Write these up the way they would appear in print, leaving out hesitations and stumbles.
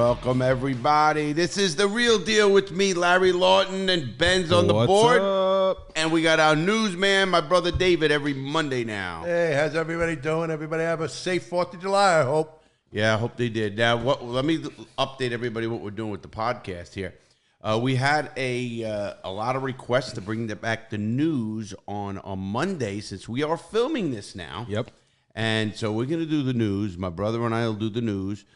Welcome, everybody. This is The Real Deal with me, Larry Lawton, and Ben's on the board. Up? And we got our newsman, my brother David, every Monday now. Hey, how's everybody doing? Everybody have a safe 4th of July, I hope. Yeah, I hope they did. Now, let me update everybody what we're doing with the podcast here. We had a lot of requests to bring back the news on Monday since we are filming this now. Yep. And so we're going to do the news. My brother and I will do the news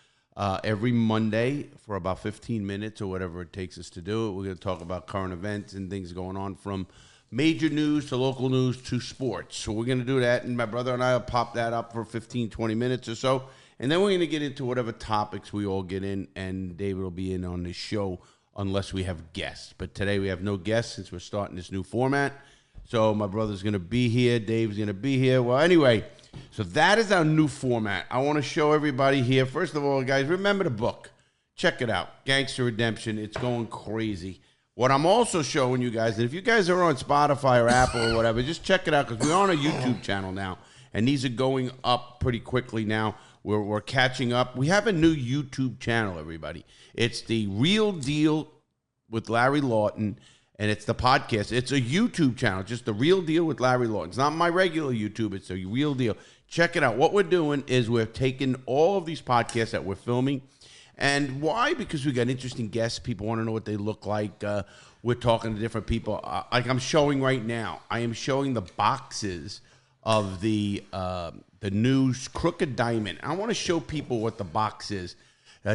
every Monday for about 15 minutes or whatever it takes us to do it. We're going to talk about current events and things going on from major news to local news to sports. So we're going to do that, and my brother and I will pop that up for 15, 20 minutes or so. And then we're going to get into whatever topics we all get in, and David will be in on this show unless we have guests. But today we have no guests since we're starting this new format. So my brother's going to be here. Dave's going to be here. Well, anyway, so that is our new format. I want to show everybody here. First of all, guys, remember the book. Check it out. Gangster Redemption. It's going crazy. What I'm also showing you guys, and if you guys are on Spotify or Apple or whatever, just check it out because we're on a YouTube channel now, and these are going up pretty quickly now. We're catching up. We have a new YouTube channel, everybody. It's The Real Deal with Larry Lawton, and it's the podcast. It's a YouTube channel, just The Real Deal with Larry Lawton. It's not my regular YouTube. It's a Real Deal. Check it out. What we're doing is we're taking all of these podcasts that we're filming. And why? Because we got interesting guests. People want to know what they look like. We're talking to different people. Like I'm showing right now. I am showing the boxes of the new Crooked Diamond. I want to show people what the box is.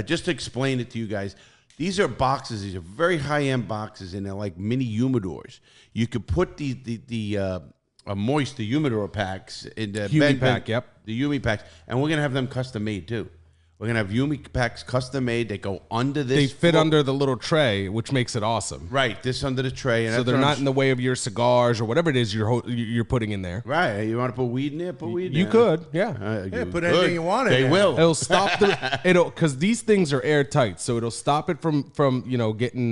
Just to explain it to you guys. These are boxes. These are very high-end boxes, and they're like mini humidors. You could put the humidor packs in the Humi pack, yep. The Humi packs, and we're gonna have them custom made too. We're gonna have Humi packs custom made. They go under this. They fit under the little tray, which makes it awesome. Right, this under the tray, and so they're not in the way of your cigars or whatever it is you're putting in there. Right, you want to put weed in there? Put weed in there. You could, yeah. Yeah, put anything you want in there. They will. It'll stop because these things are airtight, so it'll stop it from getting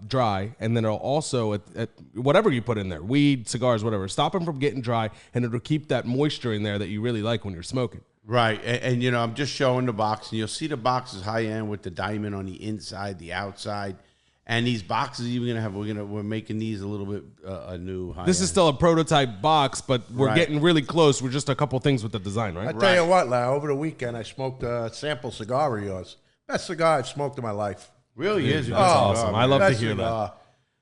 dry, and then it'll also at whatever you put in there, weed, cigars, whatever, stop them from getting dry, and it'll keep that moisture in there that you really like when you're smoking. Right, and I'm just showing the box, and you'll see the box is high end with the diamond on the inside, the outside, and these boxes even gonna have. We're making these a little bit a new high. This is still a prototype box, but we're getting really close. We're just a couple things with the design, right? I tell you what, Larry, over the weekend I smoked a sample cigar of yours. Best cigar I've smoked in my life. Really is. That's awesome. I love to hear that.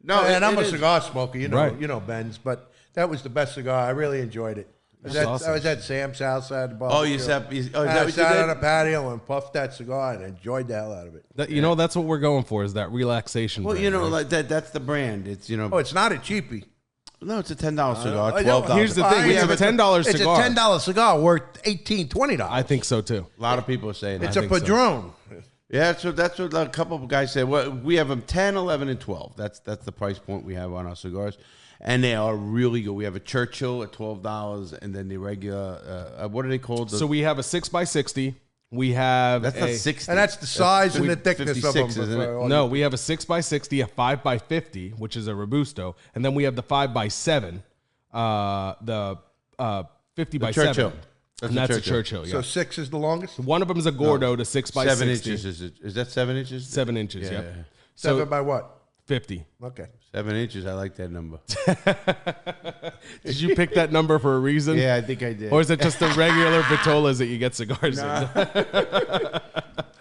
No, and I'm a cigar smoker, you know, Benz, but that was the best cigar. I really enjoyed it. I was at Sam's house at the bar. Oh, you sat on a patio and puffed that cigar and enjoyed the hell out of it. That's what we're going for, is that relaxation. Well, brand, right? like that's the brand. It's Oh, it's not a cheapie. No, it's a $10 cigar, $12. Here's the thing: it's a $10 cigar. It's a $10 cigar worth $18, $20. I think so too. A lot of people are saying that. It's a Padron. So. Yeah, so that's what a couple of guys said. Well, we have them 10, 11, and 12. That's the price point we have on our cigars. And they are really good. We have a Churchill at $12, and then the regular, what are they called? So we have a 6x60. We have that's not 60, and that's the size and the thickness of them. Isn't it? No, we have a 6x60, a 5x50, which is a Robusto, and then we have the 5x7, the 50x7. Churchill. That's a Churchill. Yeah. So 6 is the longest. One of them is a Gordo, the 6x60. 7 inches. Is that 7 inches? 7 inches. Yeah. 7 by what? 50. Okay. 7 inches. I like that number. Did you pick that number for a reason? Yeah, I think I did. Or is it just the regular Vitolas that you get cigars in?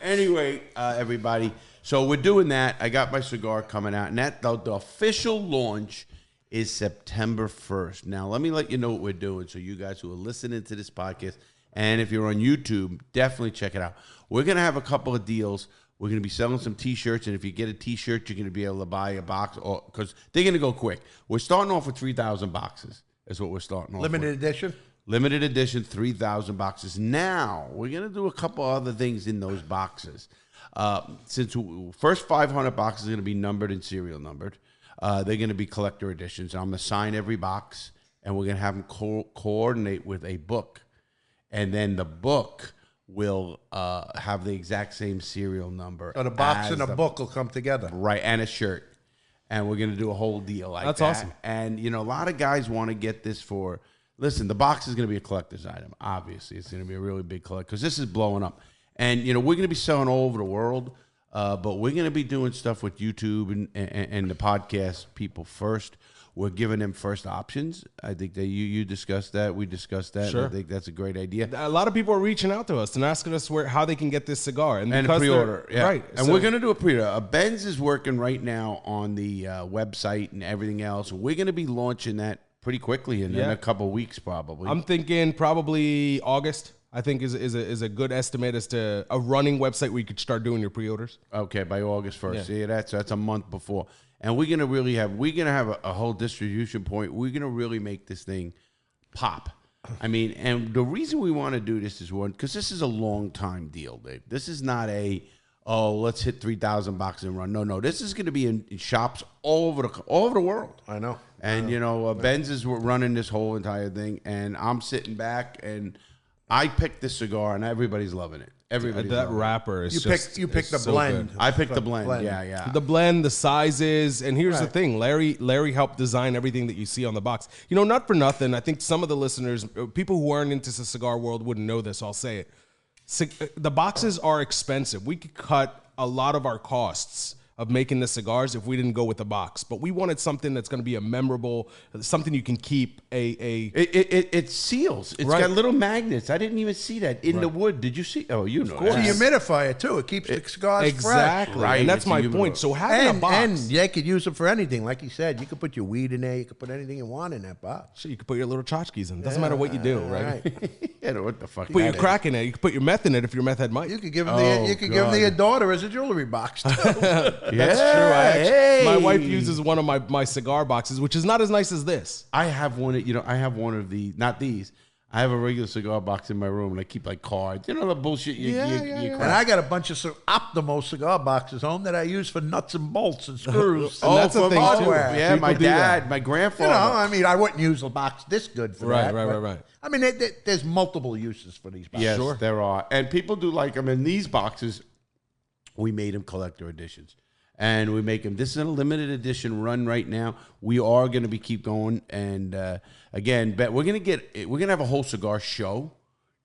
Anyway, everybody. So we're doing that. I got my cigar coming out, and the official launch is September 1st. Now, let me let you know what we're doing, so you guys who are listening to this podcast, and if you're on YouTube, definitely check it out. We're going to have a couple of deals. We're going to be selling some T-shirts, and if you get a T-shirt, you're going to be able to buy a box, because they're going to go quick. We're starting off with 3,000 boxes. That's what we're starting off with. Limited edition? Limited edition, 3,000 boxes. Now, we're going to do a couple other things in those boxes. Since first 500 boxes are going to be numbered and serial numbered. They're going to be collector editions. I'm going to sign every box, and we're going to have them coordinate with a book. And then the book will have the exact same serial number. So the box and the book will come together. Right, and a shirt. And we're going to do a whole deal like that. That's awesome. And, a lot of guys want to get this for, listen, the box is going to be a collector's item. Obviously, it's going to be a really big collector because this is blowing up. And, we're going to be selling all over the world. But we're going to be doing stuff with YouTube and the podcast people first. We're giving them first options. I think that you discussed that. We discussed that. Sure. I think that's a great idea. A lot of people are reaching out to us and asking us how they can get this cigar. And a pre-order. Yeah. Right. And we're going to do a pre-order. Benz is working right now on the website and everything else. We're going to be launching that pretty quickly in a couple of weeks probably. I'm thinking probably August. I think is a good estimate as to a running website where you could start doing your pre-orders. Okay, by August 1st. Yeah, that's a month before. And we're gonna have a whole distribution point. We're gonna really make this thing pop. I mean, and the reason we want to do this is because this is a long time deal, Dave. This is not let's hit 3,000 boxes and run. No. This is gonna be in shops all over the world. I know. And Benz is running this whole entire thing, and I'm sitting back and I picked this cigar, and everybody's loving it. That wrapper is you picked the so blend. good. I picked the blend. Yeah. The blend, the sizes, and here's the thing: Larry helped design everything that you see on the box. Not for nothing. I think some of the listeners, people who aren't into the cigar world, wouldn't know this. I'll say it. The boxes are expensive. We could cut a lot of our costs of making the cigars if we didn't go with the box, but we wanted something that's going to be a memorable, something you can keep. It seals. It's got little magnets. I didn't even see that in the wood. Did you see? Oh, you know. It's a humidifier too. It keeps the cigars exactly. fresh. Right, and that's my point. So having a box, and they could use it for anything. Like you said, you could put your weed in there. You could put anything you want in that box. So you could put your little tchotchkes in. Doesn't matter what you do, right? What the fuck? Put your crack in it. You could put your meth in it if your meth had Mike. You could give them your daughter as a jewelry box too. That's true. My wife uses one of my cigar boxes, which is not as nice as this. I have one. I have one of the, not these. I have a regular cigar box in my room, and I keep like cards. The bullshit you And I got a bunch of Optimal cigar boxes home that I use for nuts and bolts and screws. And that's a thing too. Yeah, my dad, my grandfather. I wouldn't use a box this good for that. Right. I mean, there's multiple uses for these boxes. Yes, there are. And people do like them. In these boxes, we made them collector editions. And we make them. This is a limited edition run right now. We are going to keep going. And again, we're going to have a whole cigar show.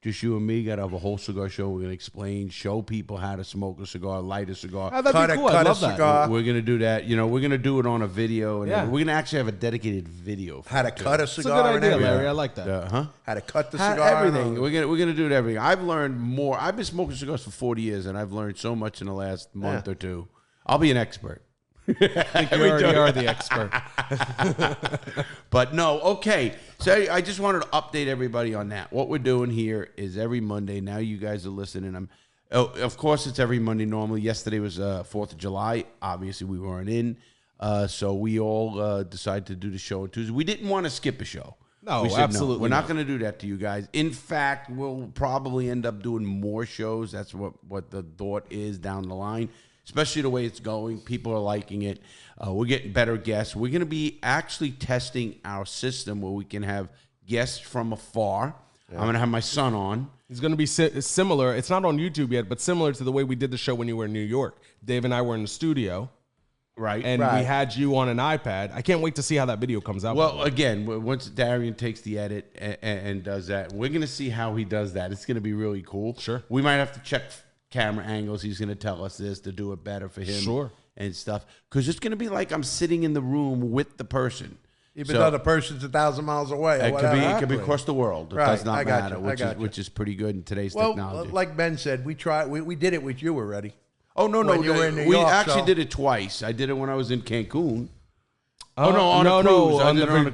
Just you and me got to have a whole cigar show. We're going to explain, show people how to smoke a cigar, light a cigar. Oh, that'd be cool. I love that. We're going to do that. We're going to do it on a video. And we're going to actually have a dedicated video. How to cut a cigar. It's a good idea, Larry. I like that. How to cut the cigar. Everything. We're going to do everything. I've learned more. I've been smoking cigars for 40 years, and I've learned so much in the last month or two. I'll be an expert. I think you already are the expert. But no, okay. So I just wanted to update everybody on that. What we're doing here is every Monday. Now you guys are listening. Of course, it's every Monday normally. Yesterday was 4th of July. Obviously, we weren't in. So we all decided to do the show on Tuesday. We didn't want to skip a show. No, we said, absolutely. No, we're not going to do that to you guys. In fact, we'll probably end up doing more shows. That's what the thought is down the line. Especially the way it's going. People are liking it. We're getting better guests. We're going to be actually testing our system where we can have guests from afar. Yeah. I'm going to have my son on. It's going to be similar. It's not on YouTube yet, but similar to the way we did the show when you were in New York. Dave and I were in the studio. Right. And we had you on an iPad. I can't wait to see how that video comes out. Well, again, once Darian takes the edit and does that, we're going to see how he does that. It's going to be really cool. Sure. We might have to check camera angles. He's going to tell us this to do it better for him. Sure. And stuff. Because it's going to be like I'm sitting in the room with the person. Even though the person's 1,000 miles away. It could be across the world. It does not matter, which is pretty good in today's technology. Like Ben said, we did it with you already. Oh, no. When you were in New we York, actually did it twice. I did it when I was in Cancun. On a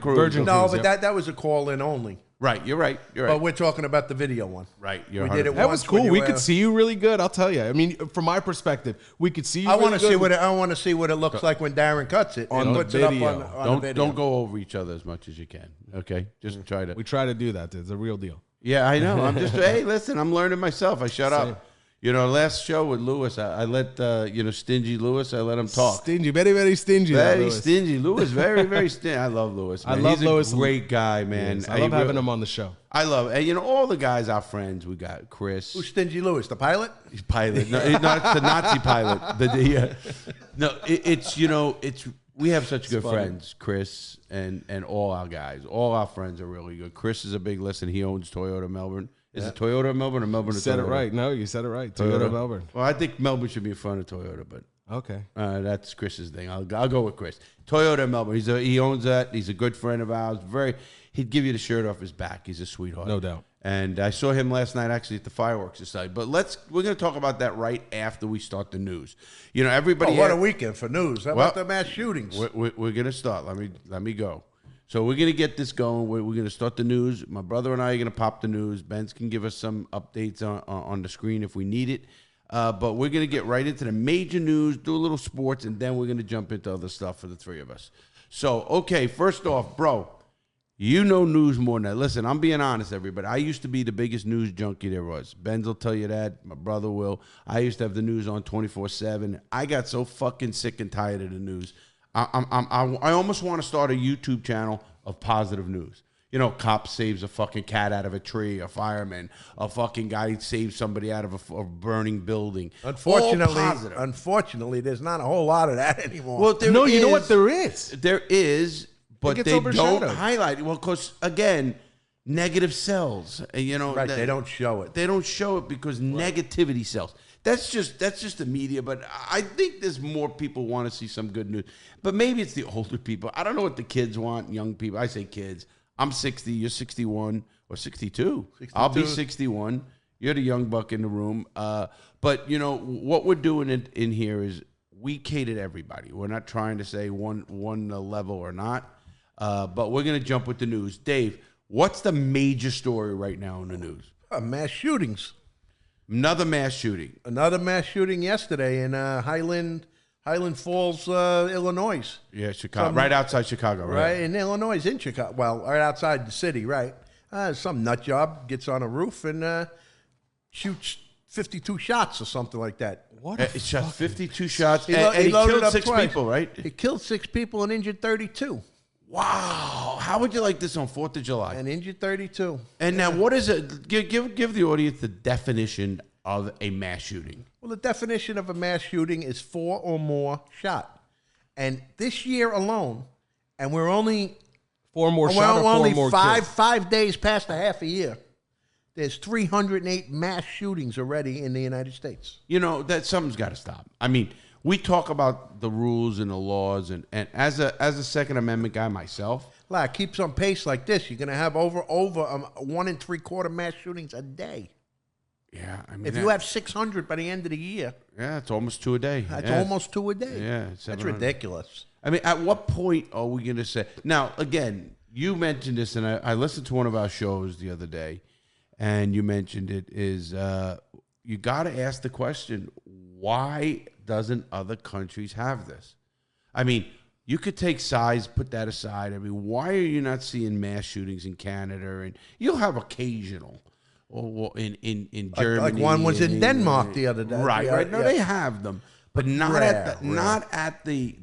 cruise. Virgin no, cruise, but that was a call-in only. Right, you're right. But we're talking about the video one. Right, we did it. That was cool. We could see you really good. I'll tell you. I mean, from my perspective, we could see you. I want to see what it looks like when Darren cuts it on the puts video. It up on the video. Don't go over each other as much as you can. Okay, just try to. We try to do that. It's a real deal. Yeah, I know. I'm just hey, listen. I'm learning myself. I shut up. Last show with Lewis, I let stingy Lewis. I let him talk. Stingy, very, very stingy. Very stingy. Lewis, very, very stingy. I love Lewis. Man. I love Lewis. He's a great guy, man. Yes, I love having him on the show. I love, and all the guys, our friends. We got Chris. Who's Stingy Lewis? The pilot? He's pilot. No, it's the Nazi pilot. We have such good friends, Chris and all our guys. All our friends are really good. Chris is a big listener. He owns Toyota Melbourne. Is it Toyota Melbourne or Melbourne? You said it right. No, you said it right. Toyota Melbourne. Well, I think Melbourne should be in front of Toyota, but okay, that's Chris's thing. I'll go with Chris. Toyota Melbourne. He owns that. He's a good friend of ours. He'd give you the shirt off his back. He's a sweetheart, no doubt. And I saw him last night actually at the fireworks aside. But we're going to talk about that right after we start the news. You know, everybody. What a weekend for news! How about the mass shootings? We're going to start. Let me go. So we're going to get this going. We're going to start the news. My brother and I are going to pop the news. Ben's can give us some updates on the screen if we need it. But we're going to get right into the major news, do a little sports, and then we're going to jump into other stuff for the three of us. So, okay, first off, bro, you know news more than that. Listen, I'm being honest, everybody. I used to be the biggest news junkie there was. Benz will tell you that. My brother will. I used to have the news on 24/7. I got so fucking sick and tired of the news. I almost want to start a YouTube channel of positive news. You know, cop saves a fucking cat out of a tree, a fireman, a fucking guy saves somebody out of a burning building. Unfortunately, there's not a whole lot of that anymore. Well, you know what? There is. There is, but they don't highlight it. Well, because, again, negative sells. You know, right, they don't show it. They don't show it because negativity sells. That's just the media, but I think there's more people want to see some good news. But maybe it's the older people. I don't know what the kids want, young people. I say kids. I'm 60, you're 61 or 62. 62. I'll be 61. You're the young buck in the room. But, you know, what we're doing in here is we cater everybody. We're not trying to say one level or not, but we're going to jump with the news. Dave, what's the major story right now in the news? Mass shootings. Another mass shooting. Another mass shooting yesterday in Highland Falls, Illinois. Yeah, Chicago. Right outside Chicago, right? Right, in Illinois, in Chicago. Well, right outside the city, right? Some nut job gets on a roof and shoots 52 shots or something like that. What? He shot 52 shots, and he killed 6 people, right? He killed 6 people and injured 32. Wow. How would you like this on 4th of July? And injured 32. And now what is it? Give the audience the definition of a mass shooting. Well, the definition of a mass shooting is 4 or more shot. And this year alone, and we're only 4 more shot or 4 more kills? 5 days past a half a year. There's 308 mass shootings already in the United States. You know, that something's got to stop. I mean, we talk about the rules and the laws, and as a Second Amendment guy myself, it keeps on pace like this, you're going to have over 1 3/4 mass shootings a day. Yeah, I mean, if you have 600 by the end of the year, yeah, it's almost 2 a day. That's almost 2 a day. Yeah, that's ridiculous. I mean, at what point are we going to say? Now, again, you mentioned this, and I listened to one of our shows the other day, and you mentioned it. Is you got to ask the question: why doesn't other countries have this? I mean, you could take size, put that aside. I mean, why are you not seeing mass shootings in Canada? And you'll have occasional. Or in Germany, like one was in Denmark the other day, right? No, they have them, but not at the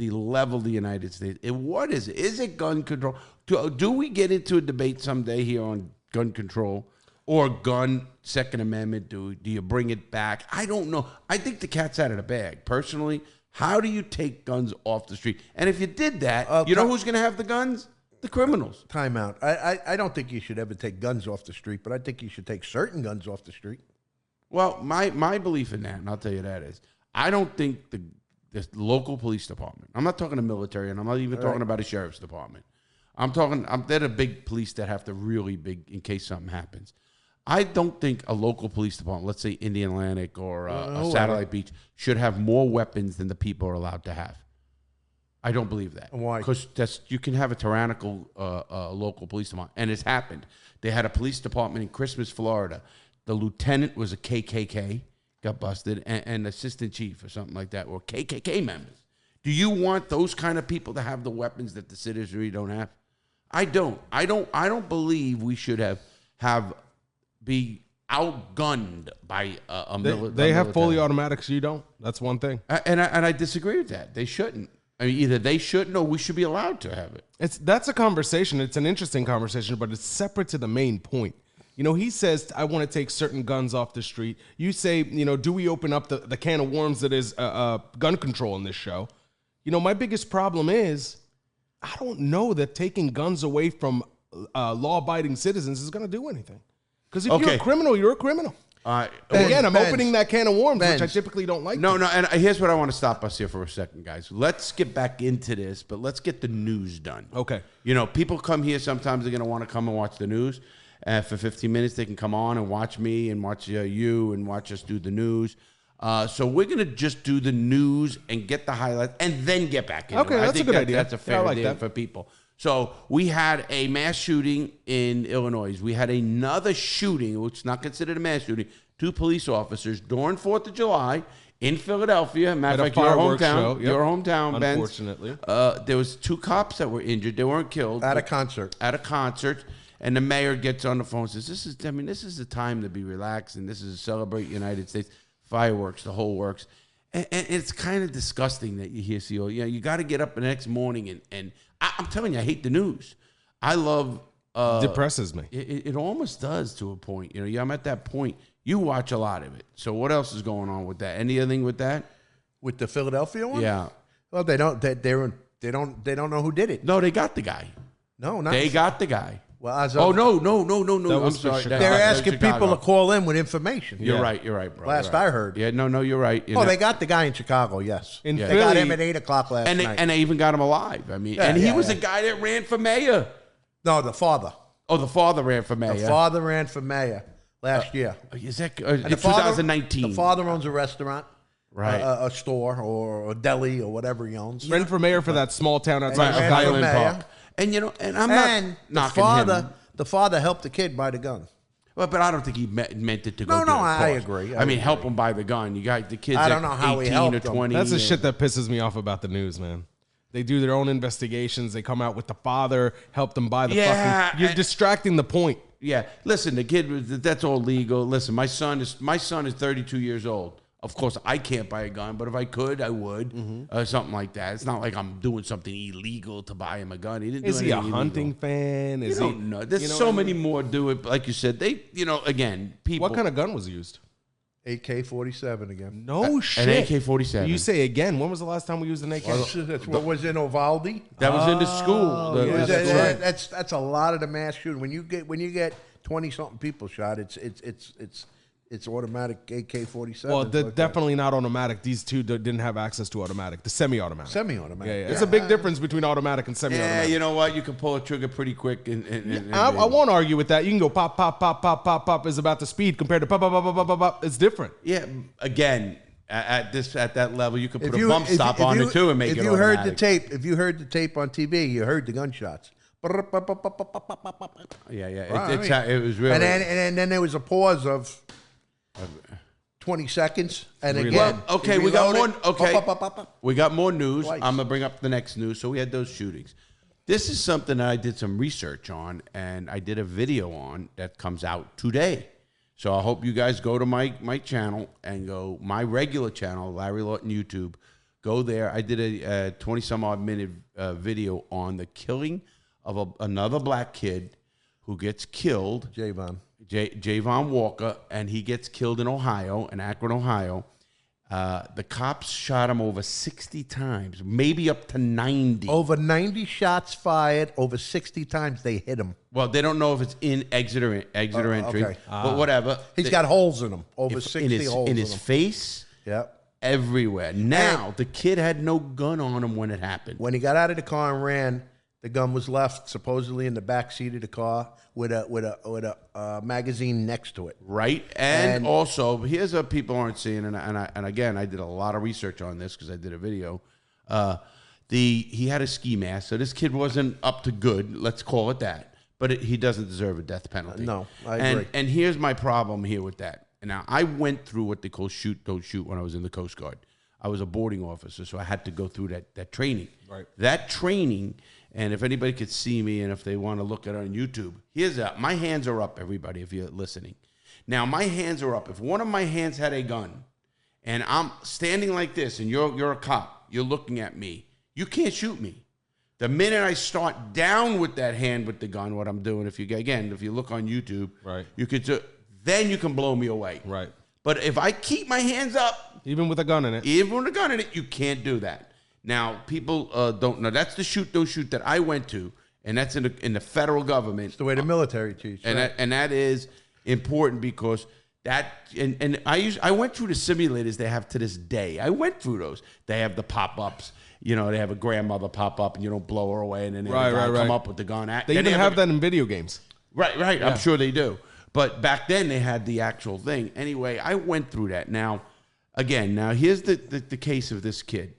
level of the United States. What is it? Is it gun control? Do we get into a debate someday here on gun control or gun Second Amendment? Do you bring it back? I don't know. I think the cat's out of the bag. Personally, how do you take guns off the street? And if you did that, you know who's going to have the guns? The criminals. Time out. I don't think you should ever take guns off the street, but I think you should take certain guns off the street. Well, my belief in that, and I'll tell you that is, I don't think the local police department, I'm not talking the military, and I'm not even talking about a sheriff's department. They're the big police that have to really big in case something happens. I don't think a local police department, let's say Indian Atlantic or Satellite Beach, should have more weapons than the people are allowed to have. I don't believe that. Why? Because you can have a tyrannical local police department, and it's happened. They had a police department in Christmas, Florida. The lieutenant was a KKK, got busted, and assistant chief or something like that, or KKK members. Do you want those kind of people to have the weapons that the citizenry don't have? I don't. I don't believe we should be outgunned by a military. They have fully automatics. You don't. That's one thing. And I disagree with that. They shouldn't. I mean, either they shouldn't or we should be allowed to have it. That's a conversation. It's an interesting conversation, but it's separate to the main point. You know, he says, I want to take certain guns off the street. You say, you know, do we open up the can of worms that is gun control in this show? You know, my biggest problem is I don't know that taking guns away from law-abiding citizens is going to do anything. Because if you're a criminal, you're a criminal. And again, I'm opening that can of worms, which I typically don't like. No, and here's what I want to stop us here for a second, guys. Let's get back into this, but let's get the news done. Okay. You know, people come here, sometimes they're going to want to come and watch the news. For 15 minutes, they can come on and watch me and watch you and watch us do the news. So we're going to just do the news and get the highlights and then get back into it. Okay, that's a good idea. That's a fair idea for people. So we had a mass shooting in Illinois. We had another shooting, which is not considered a mass shooting, 2 police officers during 4th of July in Philadelphia. Matter of fact, your hometown. Yep. Your hometown, Benz. Unfortunately. There was 2 cops that were injured. They weren't killed. At a concert. At a concert. And the mayor gets on the phone and says, this is the time to be relaxed, and this is to celebrate United States. Fireworks, the whole works. And it's kind of disgusting that you hear, CEO, you got to get up the next morning and I'm telling you, I hate the news. I love... depresses me. It almost does to a point. You know, I'm at that point. You watch a lot of it. So what else is going on with that? Anything with that? With the Philadelphia one? Yeah. Well, they don't know who did it. No, they got the guy. No, not they got the guy. Well, as of, no. I'm sorry. They're asking people to call in with information. You're right, bro. Last I heard. Yeah, no, you're right. They got the guy in Chicago, yes. They got him at 8 o'clock last night. And they even got him alive. I mean, he was the guy that ran for mayor. No, the father. Oh, the father ran for mayor. The father ran for mayor last year. Is that And the 2019? The father owns a restaurant. Right. A store or a deli or whatever he owns. Ran for mayor for that small town outside of Highland Park. And, and I'm not knocking him. The father helped the kid buy the gun. Well, but I don't think he meant it to go. I agree. I mean, help him buy the gun. You got the kids. I don't know how 18 or 20. That's the shit that pisses me off about the news, man. They do their own investigations. They come out with the father, help them buy the fucking... You're distracting the point. Yeah. Listen, the kid, that's all legal. Listen, my son is 32 years old. Of course, I can't buy a gun, but if I could, I would. Something like that. It's not like I'm doing something illegal to buy him a gun. He didn't do Is he a anything hunting illegal. fan? You don't know. There's so many more do it. Like you said, again, people. What kind of gun was used? AK-47 again. No shit. An AK-47. You say again. When was the last time we used an AK? That's what was in Uvalde. That was in the school. That's a lot of the mass shooting. When you get 20-something people shot, it's automatic AK-47. Well, definitely not automatic. These two didn't have access to automatic. The semi-automatic. Semi-automatic. Yeah. It's a big difference between automatic and semi-automatic. Yeah, you know what? You can pull a trigger pretty quick. I won't argue with that. You can go pop, pop, pop, pop, pop, pop. Is about the speed compared to pop, pop, pop, pop, pop, pop, pop. It's different. Yeah. Again, at that level, you can put a bump stop on it too and make it automatic. If you heard the tape on TV, you heard the gunshots. Yeah. It was really. And then there was a pause of 20 seconds, and again. Well, okay, we got more. Okay, we got more news. Twice. I'm gonna bring up the next news. So we had those shootings. This is something that I did some research on, and I did a video on that comes out today. So I hope you guys go to my channel and go my regular channel, Larry Lawton YouTube. Go there. I did a 20-some-odd minute video on the killing of another black kid who gets killed. Javon Walker, and he gets killed in Ohio, in Akron, Ohio. The cops shot him over 60 times, maybe up to 90. Over 90 shots fired, over 60 times they hit him. Well, they don't know if it's in exit or entry, okay. But whatever. He's got holes in him, over 60 holes in his face. Yep. Everywhere. Now, the kid had no gun on him when it happened. When he got out of the car and ran, the gun was left supposedly in the back seat of the car with a magazine next to it. Right, and also here's what people aren't seeing, and again, I did a lot of research on this because I did a video. He had a ski mask, so this kid wasn't up to good. Let's call it that. But he doesn't deserve a death penalty. No, I agree. And here's my problem here with that. Now, I went through what they call shoot, don't shoot when I was in the Coast Guard. I was a boarding officer, so I had to go through that training. Right. That training, and if anybody could see me and if they want to look at it on YouTube, my hands are up, everybody, if you're listening. Now, my hands are up. If one of my hands had a gun and I'm standing like this and you're a cop, you're looking at me, you can't shoot me. The minute I start down with that hand with the gun, what I'm doing, if you look on YouTube, right, then you can blow me away. Right. But if I keep my hands up, even with a gun in it, you can't do that. Now, people don't know. That's the shoot, don't shoot that I went to, and that's in the federal government. It's the way the military teaches. And that is important because that and I went through the simulators they have to this day. I went through those. They have the pop-ups. You know, they have a grandmother pop up and you don't blow her away, and then they come up with the gun. They even have that in video games. Right. Yeah. I'm sure they do. But back then they had the actual thing. Anyway, I went through that. Now, again, here's the case of this kid.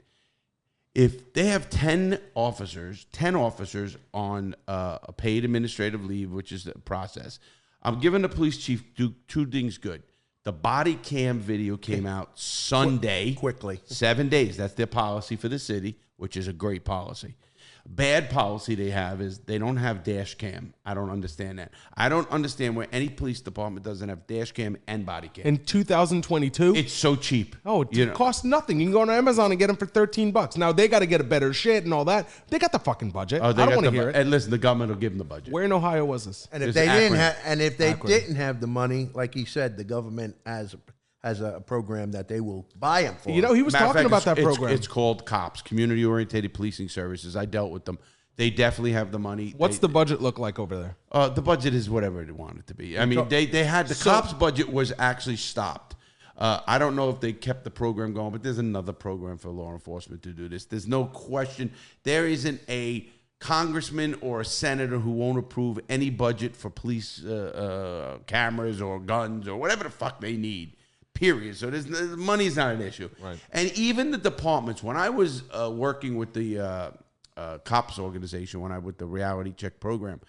If they have 10 officers on a paid administrative leave, which is the process, I'm giving the police chief two things good. The body cam video came out Sunday. Quickly. 7 days. That's their policy for the city, which is a great policy. Bad policy they have is they don't have dash cam. I don't understand that. I don't understand where any police department doesn't have dash cam and body cam. In 2022? It's so cheap. Oh, it costs nothing. You can go on Amazon and get them for $13. Now, they got to get a better shit and all that. They got the fucking budget. I don't want to hear it. And listen, the government will give them the budget. Where in Ohio was this? And if they didn't have the money, like he said, the government has a program that they will buy them for. You know, he was talking about that program. It's called COPS, Community Oriented Policing Services. I dealt with them. They definitely have the money. What's the budget look like over there? The budget is whatever they want it to be. I mean, they had the COPS budget was actually stopped. I don't know if they kept the program going, but there's another program for law enforcement to do this. There's no question. There isn't a congressman or a senator who won't approve any budget for police cameras or guns or whatever the fuck they need. Period. So money's not an issue. Right. And even the departments, when I was working with the COPS organization, with the reality check program,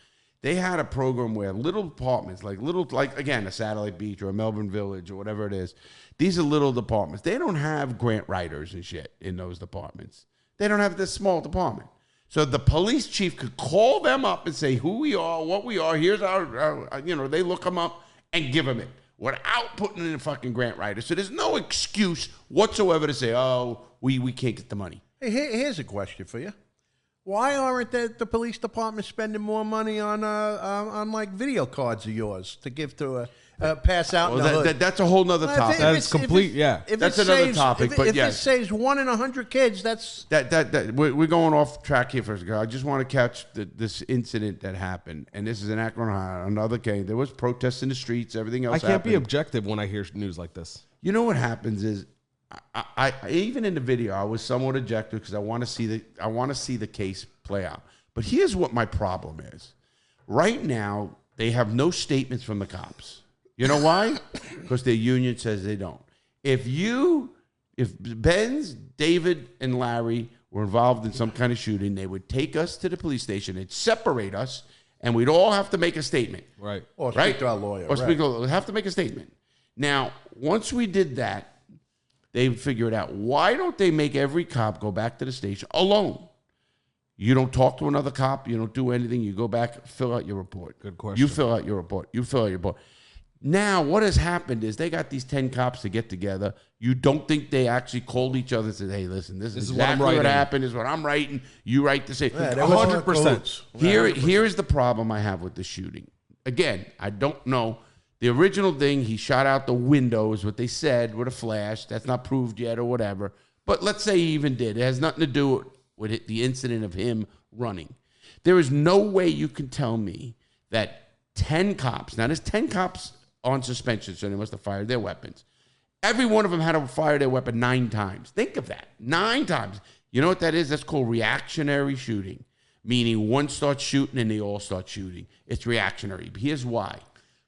they had a program where little departments, like again, a Satellite Beach or a Melbourne Village or whatever it is, these are little departments. They don't have grant writers and shit in those departments. They don't have this small department. So the police chief could call them up and say who we are, what we are. Here's our they look them up and give them it, without putting in a fucking grant writer. So there's no excuse whatsoever to say, oh, we can't get the money. Hey, here's a question for you. Why aren't the police department spending more money on like video cards of yours to give to pass out? Well, that's a whole nother topic. That's complete, yeah. That's another topic. But if it saves 1 in 100 kids, that's we're going off track here for a second. I just want to catch this incident that happened, and this is in Akron, Ohio. Another case. There was protests in the streets. Everything else. I can't be objective when I hear news like this. You know what happens is, I even in the video I was somewhat objective because I want to see the case play out. But here's what my problem is. Right now they have no statements from the cops. You know why? Because their union says they don't. If Benz, David, and Larry were involved in some kind of shooting, they would take us to the police station, they'd separate us, and we'd all have to make a statement. Right. Or speak to our lawyer. We'd have to make a statement. Now, once we did that, they figured out, why don't they make every cop go back to the station alone? You don't talk to another cop. You don't do anything. You go back, fill out your report. Good question. You fill out your report. Now, what has happened is they got these 10 cops to get together. You don't think they actually called each other and said, hey, listen, this is exactly what happened. This is what I'm writing. You write the same. 100%. Here is the problem I have with the shooting. Again, I don't know. The original thing, he shot out the window is what they said with a flash. That's not proved yet or whatever. But let's say he even did. It has nothing to do with the incident of him running. There is no way you can tell me that 10 cops, now there's 10 cops on suspension, so they must have fired their weapons. Every one of them had to fire their weapon 9 times. Think of that. 9 times. You know what that is? That's called reactionary shooting, meaning one starts shooting and they all start shooting. It's reactionary. Here's why.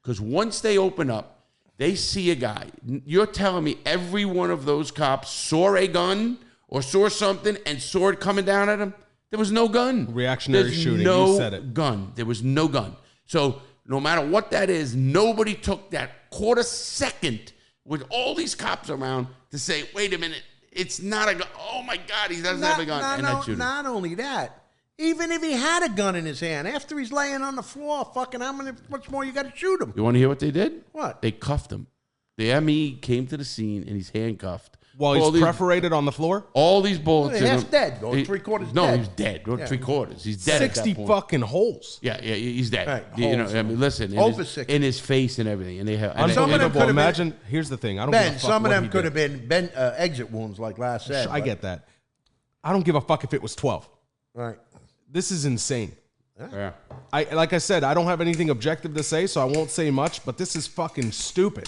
Because once they open up, they see a guy. You're telling me every one of those cops saw a gun or saw something and saw it coming down at him? There was no gun. Reactionary shooting. You said it. Gun. There was no gun. So no matter what that is, nobody took that quarter second with all these cops around to say, wait a minute, it's not a gun. Oh, my God, he doesn't have a gun. Not only that. Even if he had a gun in his hand, after he's laying on the floor, fucking much more you got to shoot him? You want to hear what they did? What? They cuffed him. The ME came to the scene and he's handcuffed. While he's perforated on the floor? All these bullets. Well, half's dead. Go 3/4 dead. No, he's dead. Go 3/4. He's dead. 60 fucking holes. Yeah, he's dead. Right, you know, I mean, listen, in his face and everything. And they have unbelievable. Imagine. Here's the thing. I don't. Ben, some of them could have been exit wounds, like last said. I get that. I don't give a fuck if it was 12. Right. This is insane. Yeah. Like I said, I don't have anything objective to say, so I won't say much, but this is fucking stupid.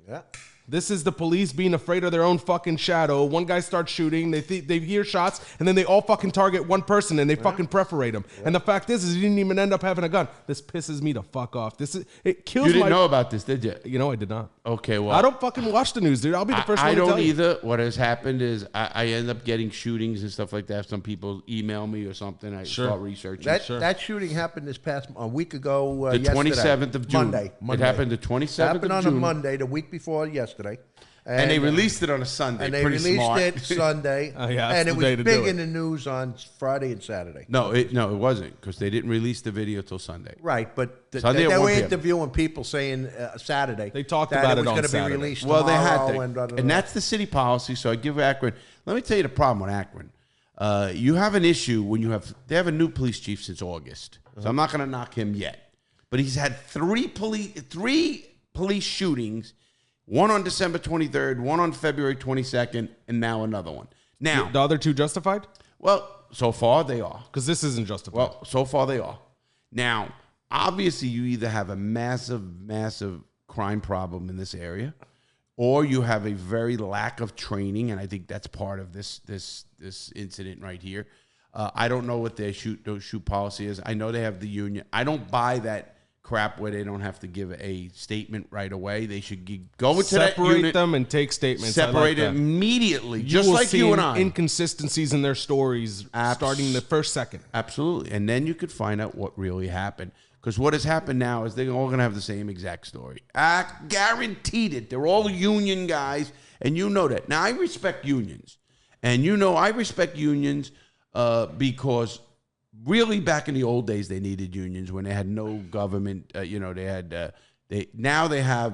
Yeah. This is the police being afraid of their own fucking shadow. One guy starts shooting, they hear shots, and then they all fucking target one person and they fucking perforate him. And the fact is he didn't even end up having a gun. This pisses me the fuck off. It kills You didn't my... know about this, did you? You know, I did not. Okay, well. I don't fucking watch the news, dude. I'll be the first one I to tell don't you. either. What has happened is I end up getting shootings and stuff like that. Some people email me or something. I start researching. That shooting happened this past a week ago. The yesterday. 27th of June. Monday. It happened the 27th of June. Happened on a Monday, the week before yesterday. And they released it on a Sunday. And they Pretty released smart. it Sunday. Yeah, and that's it the day was to big do it. in the news on Friday and Saturday. No, it wasn't because they didn't release the video till Sunday. Right, but Sunday they at were 1 p.m. interviewing people saying Saturday. They talked that about it it was on going to be Saturday. released Well, they had tomorrow to, and blah, blah, and blah. that's the city policy. So I give Akron. Let me tell you the problem with Akron. You have an issue when they have a new police chief since August. So I'm not going to knock him yet, but he's had three police shootings. One on December 23rd, one on February 22nd, and now another one. Now, The other two justified? well, so far they are. Because this isn't justified. Well, so far they are. Now, obviously, you either have a massive crime problem in this area, or you have a very lack of training, and I think that's part of this incident right here. I don't know what their shoot policy is. I know they have the union. I don't buy that crap where they don't have to give a statement right away. They should go into that unit, separate them and take statements. separate I it like that. immediately, You just will like see you and I. inconsistencies in their stories starting the first second. Absolutely. And then you could find out what really happened. Because what has happened now is they're all going to have the same exact story. I guaranteed it. They're all union guys, and you know that. Now, I respect unions. And you know I respect unions because really back in the old days, they needed unions when they had no government. Now they have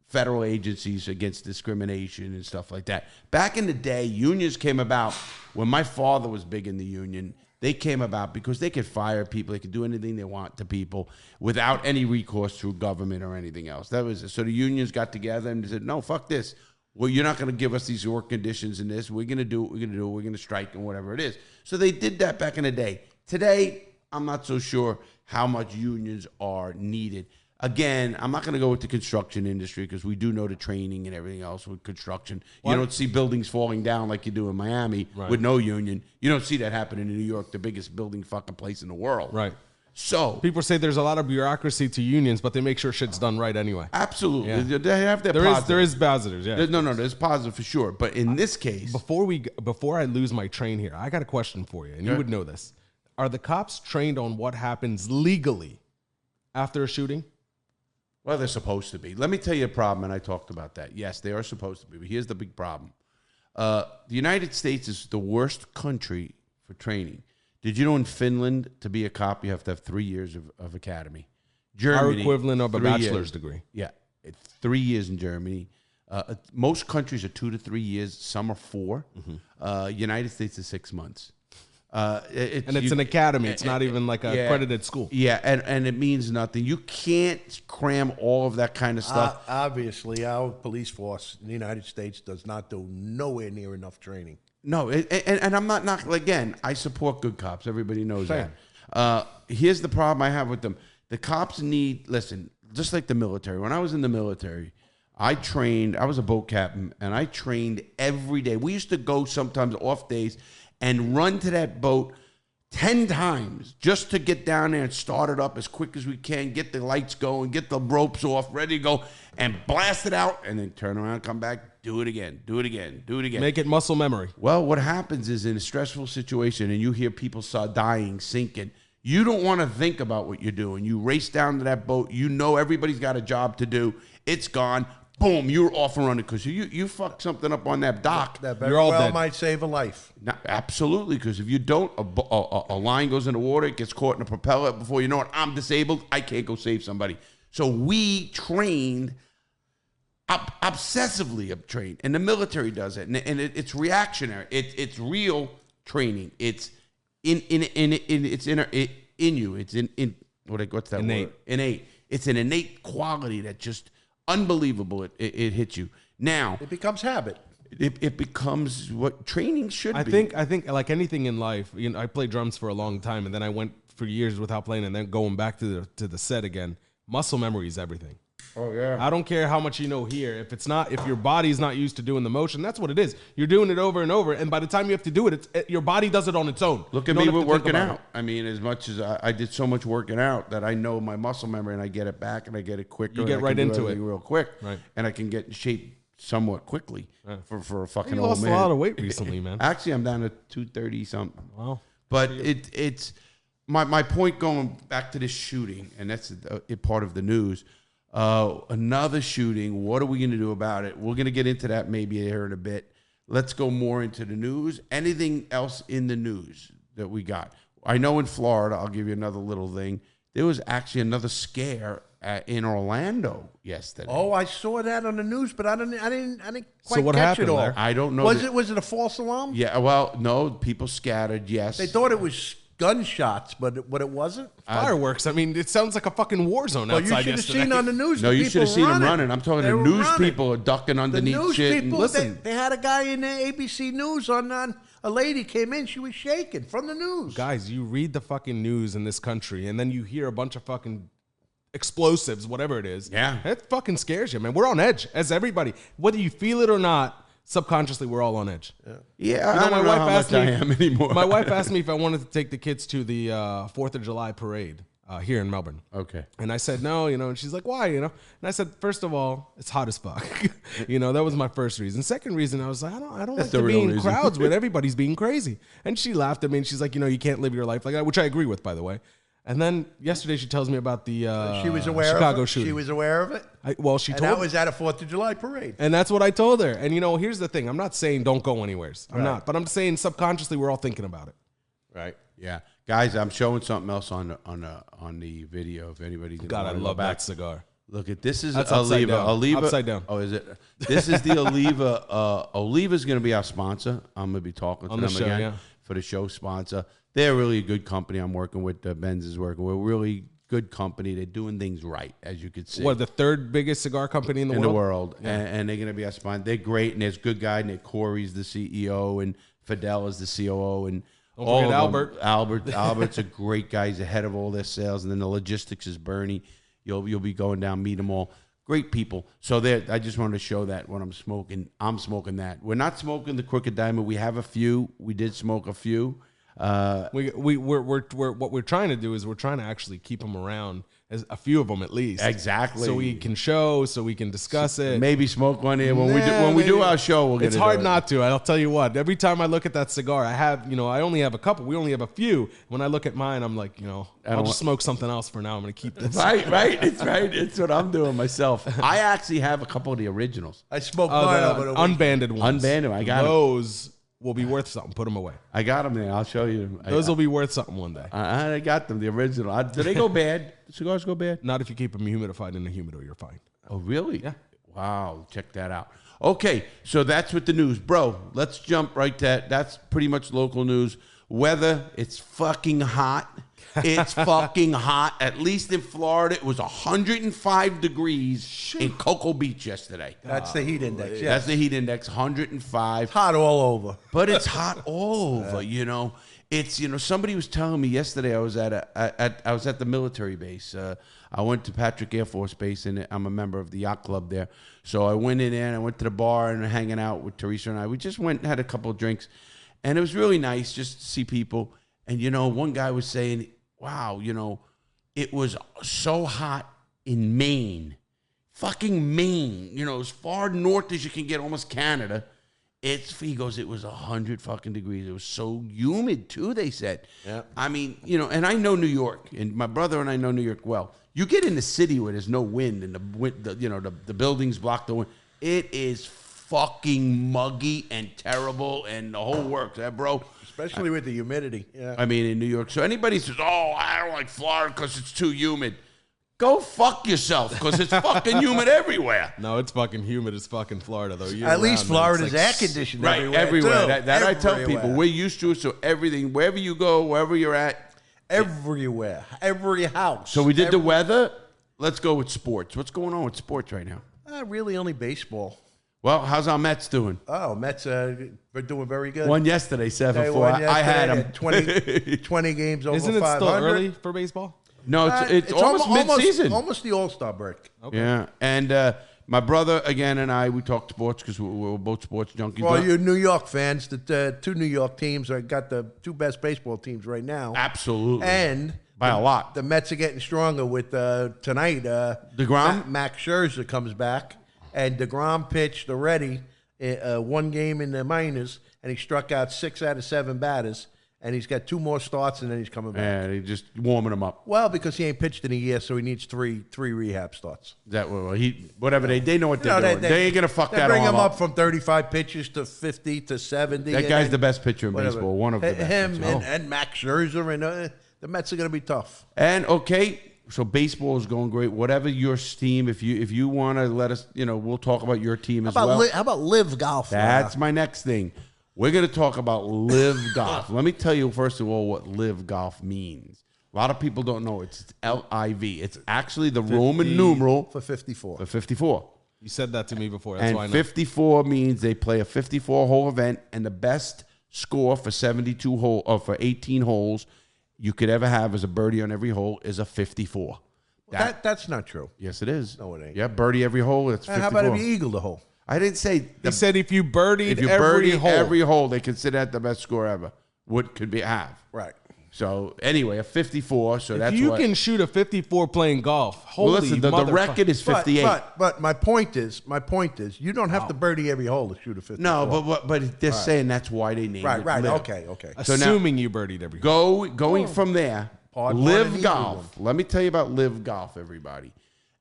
federal agencies against discrimination and stuff like that. Back in the day, unions came about when my father was big in the union. They came about because they could fire people. They could do anything they want to people without any recourse through government or anything else. That was it. So the unions got together and said, no, fuck this. Well, you're not going to give us these work conditions and this. We're going to do what we're going to do. We're going to strike and whatever it is. So they did that back in the day. Today, I'm not so sure how much unions are needed. Again, I'm not going to go with the construction industry because we do know the training and everything else with construction. You don't see buildings falling down like you do in Miami with no union. You don't see that happening in New York, the biggest building fucking place in the world. Right. So people say there's a lot of bureaucracy to unions, but they make sure shit's done right anyway. Absolutely. Yeah. They have their There is positives, yeah. There's positive for sure. But in this case, before I lose my train here, I got a question for you, and you would know this. Are the cops trained on what happens legally after a shooting? well, they're supposed to be. Let me tell you a problem, and I talked about that. Yes, they are supposed to be, but here's the big problem. The United States is the worst country for training. Did you know in Finland, to be a cop, you have to have 3 years of academy? Germany, Our equivalent of a 3 bachelor's years. degree. Yeah, it's 3 years in Germany. Most countries are 2 to 3 years. Some are 4. United States is 6 months. It's an academy. It's not even like a accredited school. Yeah, and it means nothing. You can't cram all of that kind of stuff. Obviously, our police force in the United States does not do nowhere near enough training. No, and I'm not again, I support good cops. Everybody knows that. Here's the problem I have with them. The cops listen, just like the military. When I was in the military, I was a boat captain, and I trained every day. We used to go sometimes off days and run to that boat 10 times just to get down there and start it up as quick as we can, get the lights going, get the ropes off, ready to go, and blast it out, and then turn around, come back, do it again, do it again, do it again. Make it muscle memory. Well, what happens is in a stressful situation and you hear people dying, sinking, you don't want to think about what you're doing. You race down to that boat. You know everybody's got a job to do. It's gone. Boom, you're off and running because you fuck something up on that dock. That very You're all well dead. might save a life. Absolutely, because if you don't, a line goes in the water, it gets caught in a propeller. Before you know it, I'm disabled. I can't go save somebody. So we trained, obsessively trained, and the military does it, and it's reactionary. It's real training. It's in you. It's in what's that Innate. word? Innate. It's an innate quality that just unbelievable. It hits you. Now It becomes habit. it becomes what training should I be. I think like anything in life, you know, I played drums for a long time, and then I went for years without playing, and then going back to the set again. Muscle memory is everything. Oh yeah. I don't care how much you know here. If your body's not used to doing the motion, that's what it is. You're doing it over and over, and by the time you have to do it, your body does it on its own. Look at me with working out. I mean, as much as I did so much working out that I know my muscle memory, and I get it back, and I get it quicker. You get right into it real quick, right? And I can get in shape somewhat quickly for a fucking you old lost man. a lot of weight recently, man. Actually, I'm down to 230 something. Wow. But it's my point going back to this shooting, and that's a part of the news. Another shooting. What are we going to do about it? We're going to get into that maybe here in a bit. Let's go more into the news. Anything else in the news that we got? I know in Florida, I'll give you another little thing. There was actually another scare in Orlando yesterday. Oh, I saw that on the news, but I didn't quite So what catch happened it all. there? I don't know. Was it a false alarm? Yeah, well, no, people scattered, yes. They thought it was gunshots, but it wasn't. Fireworks. I mean, it sounds like a fucking war zone Well, you outside should have yesterday. seen on the news. No, the you people should have seen them running. running. I'm talking They to were news running. people are ducking The underneath news shit. people, listen. they had a guy in the ABC News on a lady came in. She was shaking from the news. Guys, you read the fucking news in this country, and then you hear a bunch of fucking explosives, whatever it is. Yeah. It fucking scares you, man. We're on edge, as everybody. Whether you feel it or not, subconsciously, we're all on edge. Yeah, You know, I don't know how much I am anymore. My wife asked me if I wanted to take the kids to the 4th of July parade here in Melbourne. Okay. And I said, no, you know, and she's like, why, you know? And I said, first of all, it's hot as fuck. You know, that was my first reason. Second reason, I was like, I don't like the to be real in reason. crowds when everybody's being crazy. And she laughed at me, and she's like, you know, you can't live your life like that, which I agree with, by the way. And then yesterday she tells me about the She was aware Chicago of it. shooting. She was aware of it. She And told that was at a 4th of July parade. and that's what I told her. And, you know, here's the thing. I'm not saying don't go anywheres. I'm Right. not. But I'm saying subconsciously we're all thinking about it. Right. Yeah, guys, I'm showing something else on the video. If anybody's God, I love that cigar. Look at this is That's upside Oliva. down. Oliva. Upside down. Oh, is it? This is the Oliva. Oliva's going to be our sponsor. I'm going to be talking to On them the show, again yeah. for the show sponsor. They're really a good company. I'm working with. Benz is working with. Really good company. They're doing things right, as you could see. What, the third biggest cigar company in the world? And they're going to be our sponsor. They're great, and there's good guy. And Corey's the CEO, and Fidel is the COO, and Don't all forget of them. Albert. Albert's a great guy. He's ahead of all their sales, and then the logistics is Bernie. You'll be going down, meet them all. Great people. So there, I just wanted to show that when I'm smoking that. We're not smoking the Crooked Diamond. We have a few. We did smoke a few. We're what we're trying to do is we're trying to actually keep them around, as a few of them at least. Exactly. So we can show, so we can discuss it. Maybe smoke one here when we do our show. We'll get It's hard not to. I'll tell you what. Every time I look at that cigar, I only have a couple. We only have a few. When I look at mine, I'm like, I'll just smoke something else for now. I'm going to keep this. Right. It's right. It's what I'm doing myself. I actually have a couple of the originals. I smoked mine over the weekend. Unbanded ones. Unbanded, I got 'em. those. Will be worth something. Put them away. I got them there. I'll show you. Those will be worth something one day. I got them, the original. Do they go bad? The cigars go bad? Not if you keep them humidified in a humidor. You're fine. Oh, really? Yeah. Wow. Check that out. Okay, so that's with the news. Bro, let's jump right to that. That's pretty much local news. Weather, it's fucking hot. It's fucking hot. At least in Florida, it was 105 degrees in Cocoa Beach yesterday. That's the heat index. Yeah. That's the heat index, 105. It's hot all over. But it's hot all over, It's somebody was telling me yesterday. I was at the military base. I went to Patrick Air Force Base, and I'm a member of the yacht club there. So I went in there and I went to the bar and hanging out with Teresa and I. We just went and had a couple of drinks, and it was really nice just to see people. And one guy was saying, "Wow, it was so hot in Maine, fucking Maine. As far north as you can get, almost Canada." He goes, it was 100 fucking degrees. It was so humid too, they said. Yeah. I mean, and I know New York, and my brother and I know New York well. You get in the city where there's no wind, and the buildings block the wind. It is fucking muggy and terrible, and the whole works, bro. Especially with the humidity. Yeah. I mean, in New York. So anybody says, "Oh, I don't like Florida because it's too humid." Go fuck yourself, because it's fucking humid everywhere. No, it's fucking humid as fucking Florida, though. At least Florida's air conditioned Right, everywhere. That I tell people. We're used to it, so everything, wherever you go, wherever you're at. Everywhere. Every house. So we did the weather. Let's go with sports. What's going on with sports right now? Really only baseball. Well, how's our Mets doing? Oh, Mets are doing very good. Won yesterday, 7-4. They won I had yesterday. them. 20 games over 500. Isn't it still early for baseball? No, it's almost mid-season. Almost the All-Star break. Okay. Yeah, and my brother, again, and I, we talk sports because we're both sports junkies. For all you New York fans, the two New York teams got the two best baseball teams right now. Absolutely. And by a lot. The Mets are getting stronger with tonight. DeGrom? Max Scherzer comes back, and DeGrom pitched already one game in the minors, and he struck out 6 out of 7 batters. And he's got 2 more starts, and then he's coming back. Yeah, he's just warming them up. Well, because he ain't pitched in a year, so he needs three rehab starts. That whatever they know what they're doing. They ain't gonna fuck that bring arm him up. up from 35 pitches to 50 to 70. That guy's the best pitcher in baseball. One of the best. Him and Max Scherzer, and the Mets are gonna be tough. And okay, so baseball is going great. Whatever your team, if you want to let us, we'll talk about your team as well. How about LIV Golf? That's my next thing. We're going to talk about LIV Golf. Let me tell you, first of all, what LIV Golf means. A lot of people don't know. It's LIV. It's actually the Roman numeral for 54. For 54. You said that to me before. That's why I know. 54 means they play a 54-hole event, and the best score for for 18 holes you could ever have as a birdie on every hole is a 54. That's not true. Yes, it is. No, it ain't. Yeah, birdie every hole. It's 54. How about if you eagle the hole? I didn't say. He said if you birdied every hole, they consider that the best score ever. What could be have? Right. So anyway, a 54. So that's you can shoot a 54 playing golf. Holy well, listen, the record is 58. But my point is, you don't have to birdie every hole to shoot a 54. No, but they're saying that's why they named it. Right. LIV. Okay. Assuming you birdied every hole. Going from there, LIV Golf. Let me tell you about LIV Golf, everybody.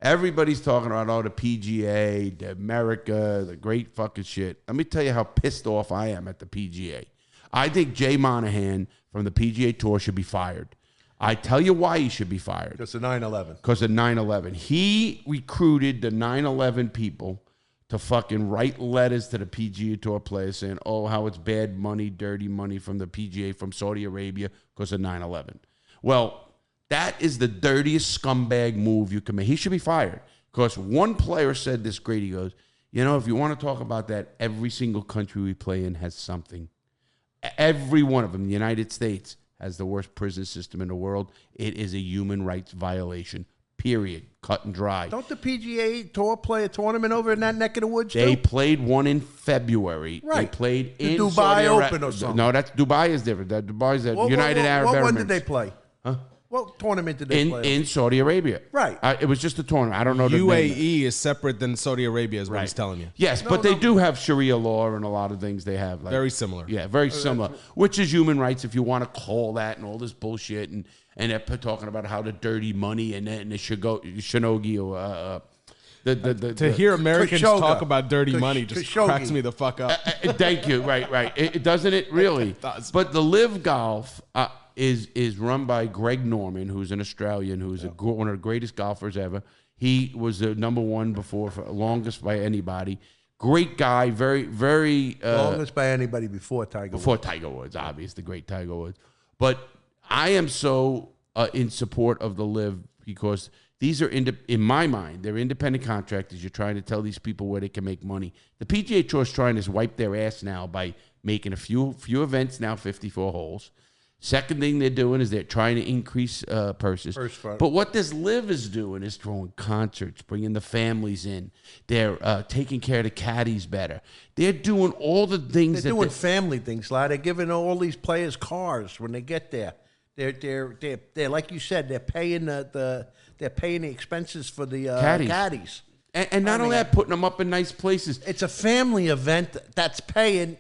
Everybody's talking about the PGA, the America, the great fucking shit. Let me tell you how pissed off I am at the PGA. I think Jay Monahan from the PGA Tour should be fired. I tell you why he should be fired. Because of 9/11. Because of 9/11. He recruited the 9/11 people to fucking write letters to the PGA Tour players saying, how it's bad money, dirty money from the PGA from Saudi Arabia because of 9/11. Well, that is the dirtiest scumbag move you can make. He should be fired. Because one player said this great. He goes, if you want to talk about that, every single country we play in has something. Every one of them, the United States, has the worst prison system in the world. It is a human rights violation, period. Cut and dry. Don't the PGA Tour play a tournament over in that neck of the woods, They too? played one in February. Right. They played The in Dubai Saudi Open or something. No, Dubai is different. Dubai is United Arab Emirates. When did they play? Huh? What tournament did they play? In Saudi Arabia. Right. It was just a tournament. I don't know the name. UAE is separate than Saudi Arabia is what he's telling you. Yes, but they do have Sharia law and a lot of things they have. Very similar. Yeah, very similar. Which is human rights, if you want to call that, and all this bullshit, and they're talking about how the dirty money and the shinogi or to hear Americans Khashoggi. talk about dirty money just cracks me the fuck up. Thank you. Right. It doesn't it really? It does. But the LIV Golf is run by Greg Norman, who's an Australian, who's one of the greatest golfers ever. He was the number one before, for longest by anybody. Great guy, very, very longest by anybody before Tiger Woods. Before Tiger Woods, obvious, the great Tiger Woods. But I am so in support of the LIV because these are, in my mind, they're independent contractors. You're trying to tell these people where they can make money. The PGA Tour is trying to wipe their ass now by making a few events now, 54 holes. Second thing they're doing is they're trying to increase purses. But what this LIV is doing is throwing concerts, bringing the families in. They're taking care of the caddies better. They're doing all the things. They're doing family things, like they're giving all these players cars when they get there. They're like you said, they're paying the expenses for the caddies. And not only that, putting them up in nice places. It's a family event that's paying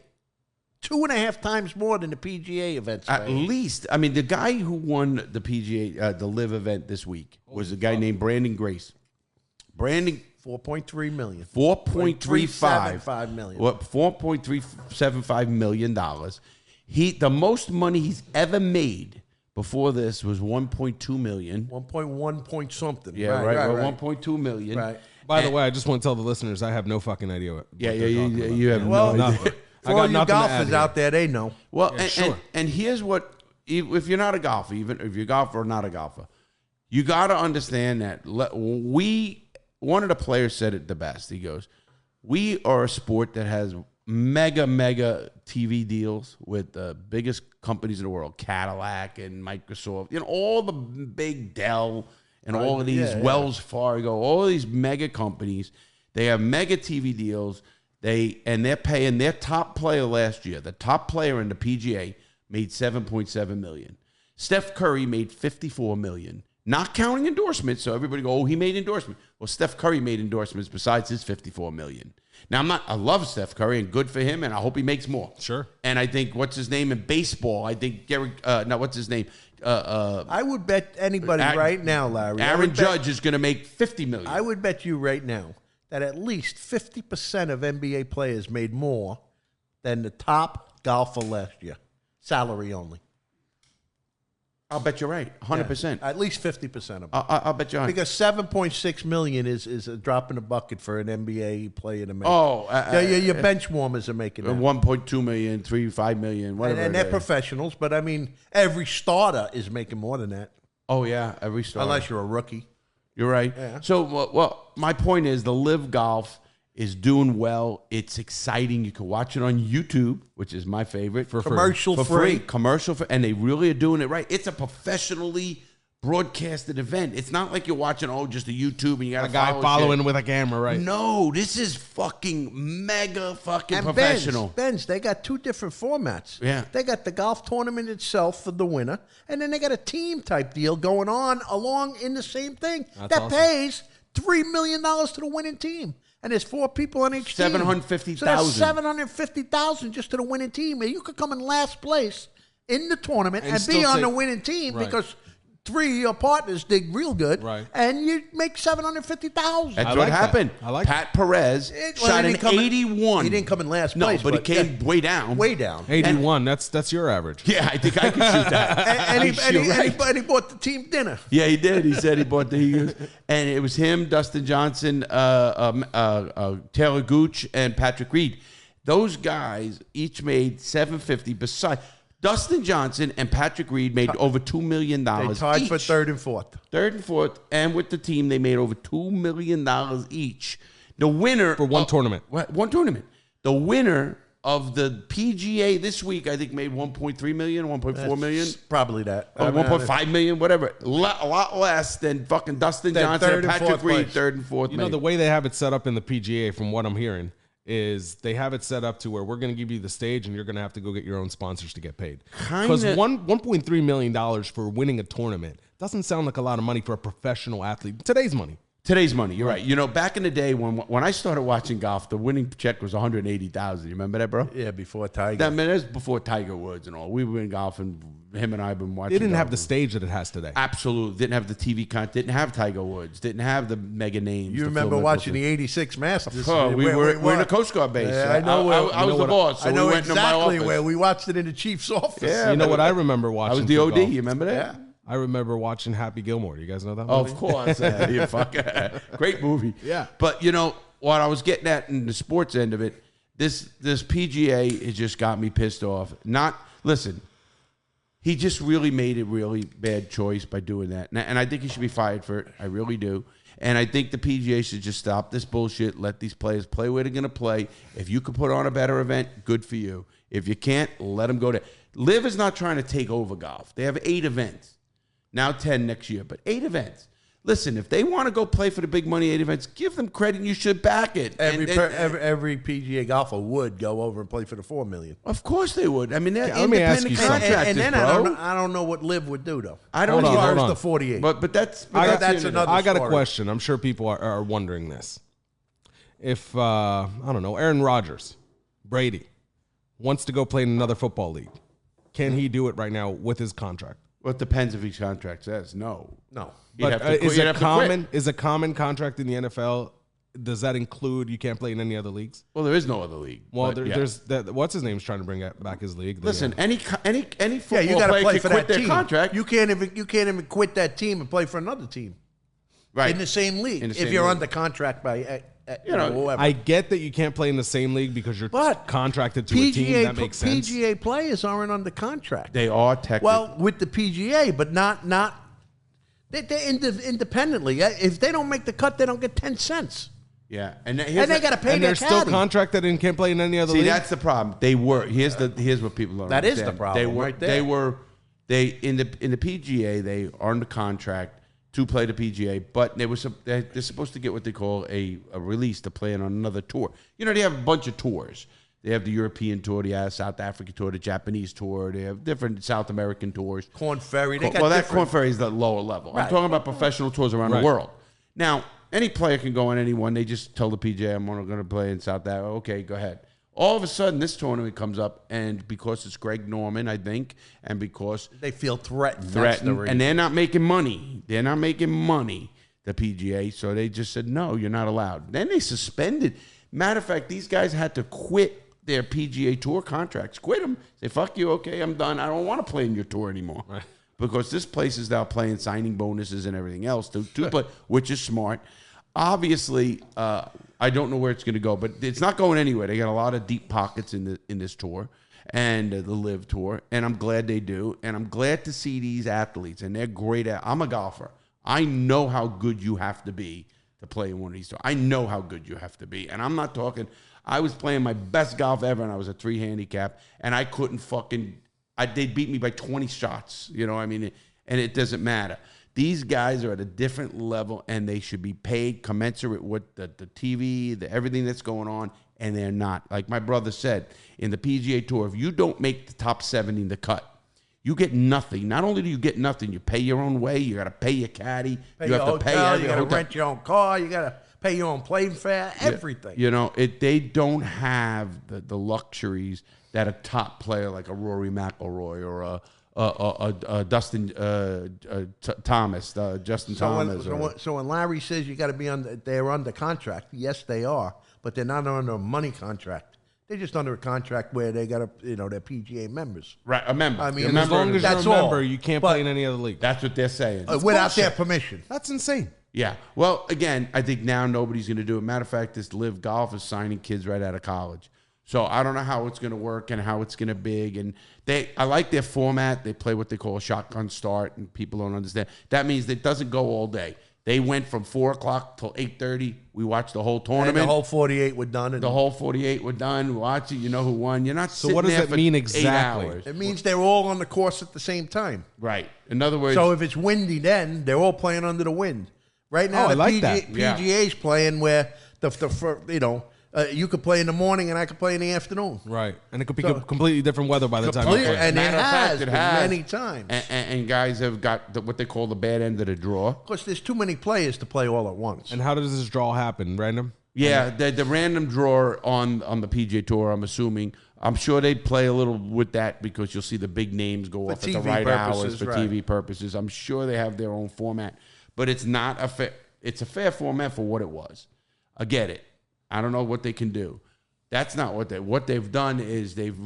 2.5 times more than the PGA events. At least. I mean, the guy who won the PGA, the LIV event this week was a guy named Brandon Grace. Brandon. $4.3 million. $4.35 million. What? $4.375 million. The most money he's ever made before this was $1.2 million. 1.1 point something. Yeah, right. 1.2 million. Right. By the way, I just want to tell the listeners I have no fucking idea what you have well, no idea. For all you golfers out there, they know. Well, and here's what, if you're not a golfer, even if you're a golfer or not a golfer, you got to understand that one of the players said it the best. He goes, we are a sport that has mega TV deals with the biggest companies in the world, Cadillac and Microsoft, all the big Dell and all of these Wells Fargo, all of these mega companies. They have mega TV deals. They're paying their top player last year. The top player in the PGA made $7.7 million. Steph Curry made $54 million. Not counting endorsements, so everybody go, oh, he made endorsements. Well, Steph Curry made endorsements besides his $54 million. Now, I love Steph Curry, and good for him, and I hope he makes more. Sure. And I think, what's his name in baseball? I think what's his name? I would bet anybody right now, Larry. Aaron Judge is going to make $50 million. I would bet you right now that at least 50% of NBA players made more than the top golfer last year. Salary only. I'll bet you're right, 100%. At least 50% of them. I'll bet you're right. Because $7.6 million is a drop in the bucket for an NBA player to make. Oh, your bench warmers are making that. 1.2 million, 5 million, whatever. And they're professionals, but I mean, every starter is making more than that. Oh yeah, every starter. Unless you're a rookie. You're right. Yeah. So, well, my point is the LIV Golf is doing well. It's exciting. You can watch it on YouTube, which is my favorite. For commercial free. Commercial free. And they really are doing it right. It's a professionally broadcasted event. It's not like you're watching, just a YouTube and you got a guy following shit with a camera, right? No, this is fucking mega fucking And professional. Benz, they got two different formats. Yeah. They got the golf tournament itself for the winner, and then they got a team type deal going on along in the same thing. That's that awesome. pays $3 million to the winning team. And there's 4 people on each team. $750,000. So that's $750,000 just to the winning team. And you could come in last place in the tournament and be on the winning team because 3 of your partners did real good. Right. And you make $750,000. That's what happened. I like Pat Perez shot an 81. He didn't come in last place. No, but he came way down. Way down. 81. That's your average. Yeah, I think I could shoot that. and he bought the team dinner. Yeah, he did. He said he bought and it was him, Dustin Johnson, Taylor Gooch, and Patrick Reed. Those guys each made $750. Besides, Dustin Johnson and Patrick Reed made over $2 million. They tied each. for third and fourth. Third and fourth, and with the team, they made over $2 million each. The winner For one tournament. One tournament. The winner of the PGA this week, I think, made $1.3 million, $1.4 million. Probably that. Or $1.5 million, whatever. A lot less than fucking Dustin Johnson and Patrick Reed, third and fourth. You know, the way they have it set up in the PGA, from what I'm hearing, is they have it set up to where we're going to give you the stage and you're going to have to go get your own sponsors to get paid. Because $1.3 million for winning a tournament doesn't sound like a lot of money for a professional athlete. Today's money. Today's money, you're right. You know, back in the day when I started watching golf, the winning check was $180,000. You remember that, bro? Yeah, before Tiger. That was before Tiger Woods and all. We were in golf, and him and I have been watching. It didn't have golf. the stage that it has today. Absolutely, didn't have the TV content. Didn't have Tiger Woods. Didn't have the mega names. You remember watching the '86 Masters? We're in a Coast Guard base. Yeah, I know. I was the boss. So I know we went exactly into my office. where we watched it in the chief's office. Yeah, you know what I remember watching? I was the for OD. golf? You remember that? Yeah. I remember watching Happy Gilmore. You guys know that movie? Of course. You great movie. Yeah. But, you know, what I was getting at in the sports end of it, this PGA has just got me pissed off. Listen, he just really made a really bad choice by doing that. And I think he should be fired for it. I really do. And I think the PGA should just stop this bullshit, let these players play where they're going to play. If you can put on a better event, good for you. If you can't, let them go to. LIV is not trying to take over golf. They have 8 events. Now 10 next year, but 8 events. Listen, if they want to go play for the big money 8 events, give them credit and you should back it. Every PGA golfer would go over and play for the $4 million. Of course they would. I mean, they're let me ask independent you something. contractors, And then bro. I don't know what LIV would do, though. I don't As know. far Hold as on. the 48. But that's that's another I got a story. question. I'm sure people are wondering this. If, I don't know, Aaron Rodgers, Brady, wants to go play in another football league, can he do it right now with his contract? Well, it depends if his contract says no. No. But is a common contract in the NFL? Does that include you can't play in any other leagues? Well, there is no other league. Well, but, there's that. What's his name's trying to bring back his league? Listen, any football you got to player play can for quit that their team. contract. You can't even quit that team and play for another team right. in the same league In the if same you're league. under contract by know, whoever. I get that you can't play in the same league because you're But contracted to a team. That makes sense. PGA players aren't under contract. They are technically. Well, with the PGA, but not they're independently. If they don't make the cut, they don't get 10 cents. Yeah, And they got to pay And their they're still caddy. contracted and can't play in any other See, league. that's the problem. They were. Here's what people don't That is understand. the problem They were. right there. They in the PGA. They are under contract to play the PGA, but they're supposed to get what they call a release to play on another tour. You know, they have a bunch of tours. They have the European tour, the South African tour, the Japanese tour. They have different South American tours. Corn Ferry. They got Well, that different- Corn Ferry is the lower level. Right. I'm talking about professional tours around Right. the world. Now, any player can go on any one. They just tell the PGA, I'm going to play in South Africa. Okay, go ahead. All of a sudden, this tournament comes up, and because it's Greg Norman, I think, and because They feel threatened. That's the reason. and they're not making money. They're not making money, the PGA, so they just said, no, you're not allowed. Then they suspended. Matter of fact, these guys had to quit their PGA Tour contracts. Quit them. Say, fuck you, okay, I'm done. I don't want to play in your tour anymore. Right. Because this place is now playing signing bonuses and everything else, which is smart. Obviously, I don't know where it's going to go, but it's not going anywhere. They got a lot of deep pockets in this tour and the LIV tour, and I'm glad they do. And I'm glad to see these athletes, and they're great. I'm a golfer. I know how good you have to be to play in one of these tours. I know how good you have to be, and I'm not talking. I was playing my best golf ever, and I was a 3 handicap, and I couldn't fucking. They beat me by 20 shots. You know what I mean? And it doesn't matter. These guys are at a different level, and they should be paid commensurate with the TV, everything that's going on, and they're not. Like my brother said, in the PGA Tour, if you don't make the top 70 in the cut, you get nothing. Not only do you get nothing, you pay your own way. You got to pay your caddy. Pay you your have to pay hotel, every you got to hotel. rent your own car. You got to pay your own plane fare. Everything. You know, they don't have the luxuries that a top player like a Rory McIlroy or a Dustin Thomas, Justin Thomas. So when Larry says you got to be they're under contract. Yes, they are, but they're not under a money contract. They're just under a contract where they got they're PGA members. Right, a member. I mean, A member As long as you're a That's member, all. you can't But- play in any other league. that's what they're saying. Without their permission. That's insane. Yeah. Well, again, I think now nobody's going to do it. Matter of fact, this LIV Golf is signing kids right out of college. So I don't know how it's going to work and how it's going to be. And I like their format. They play what they call a shotgun start, and people don't understand. That means it doesn't go all day. They went from 4 o'clock till 8:30. We watched the whole tournament. And the whole 48 were done. And The whole 48 were done. Watch it. You know who won. You're not So sitting what does there that for mean 8 exactly? hours. it means they're all on the course at the same time. Right. In other words, So if it's windy, then they're all playing under the wind. Right now, Oh, I the like that. Yeah. PGA's playing where you could play in the morning and I could play in the afternoon. Right. And it could be completely different weather by the time you Completely. play. And it Matter of fact, has it been has. many times. and guys have got what they call the bad end of the draw. Of course, there's too many players to play all at once. And how does this draw happen? Random? Yeah, the random draw on the PGA Tour, I'm assuming. I'm sure they play a little with that because you'll see the big names go off at the TV right hours purposes, for right. TV purposes. I'm sure they have their own format, but it's not a fair. It's a fair format for what it was. I get it. I don't know what they can do. That's not what they've done is they've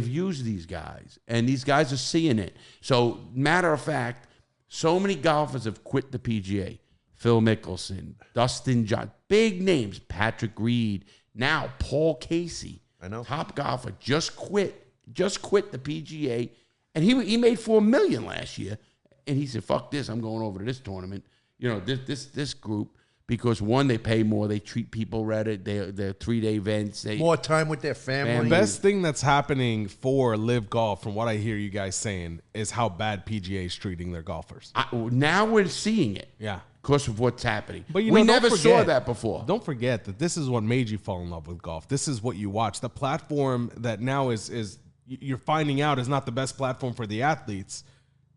used these guys, and these guys are seeing it. So matter of fact, so many golfers have quit the PGA. Phil Mickelson, Dustin Johnson, big names, Patrick Reed, now Paul Casey. I know. Top golfer just quit the PGA, and he made $4 million last year, and he said, "Fuck this, I'm going over to this tournament." You know, this group, because one, they pay more, they treat people better, they're 3-day events, More time with their family. The best thing that's happening for LIV Golf, from what I hear you guys saying, is how bad PGA is treating their golfers. Now we're seeing it. Yeah. Because of what's happening. But we don't never saw forget- that before. Don't forget that this is what made you fall in love with golf. This is what you watch. The platform that now is you're finding out is not the best platform for the athletes.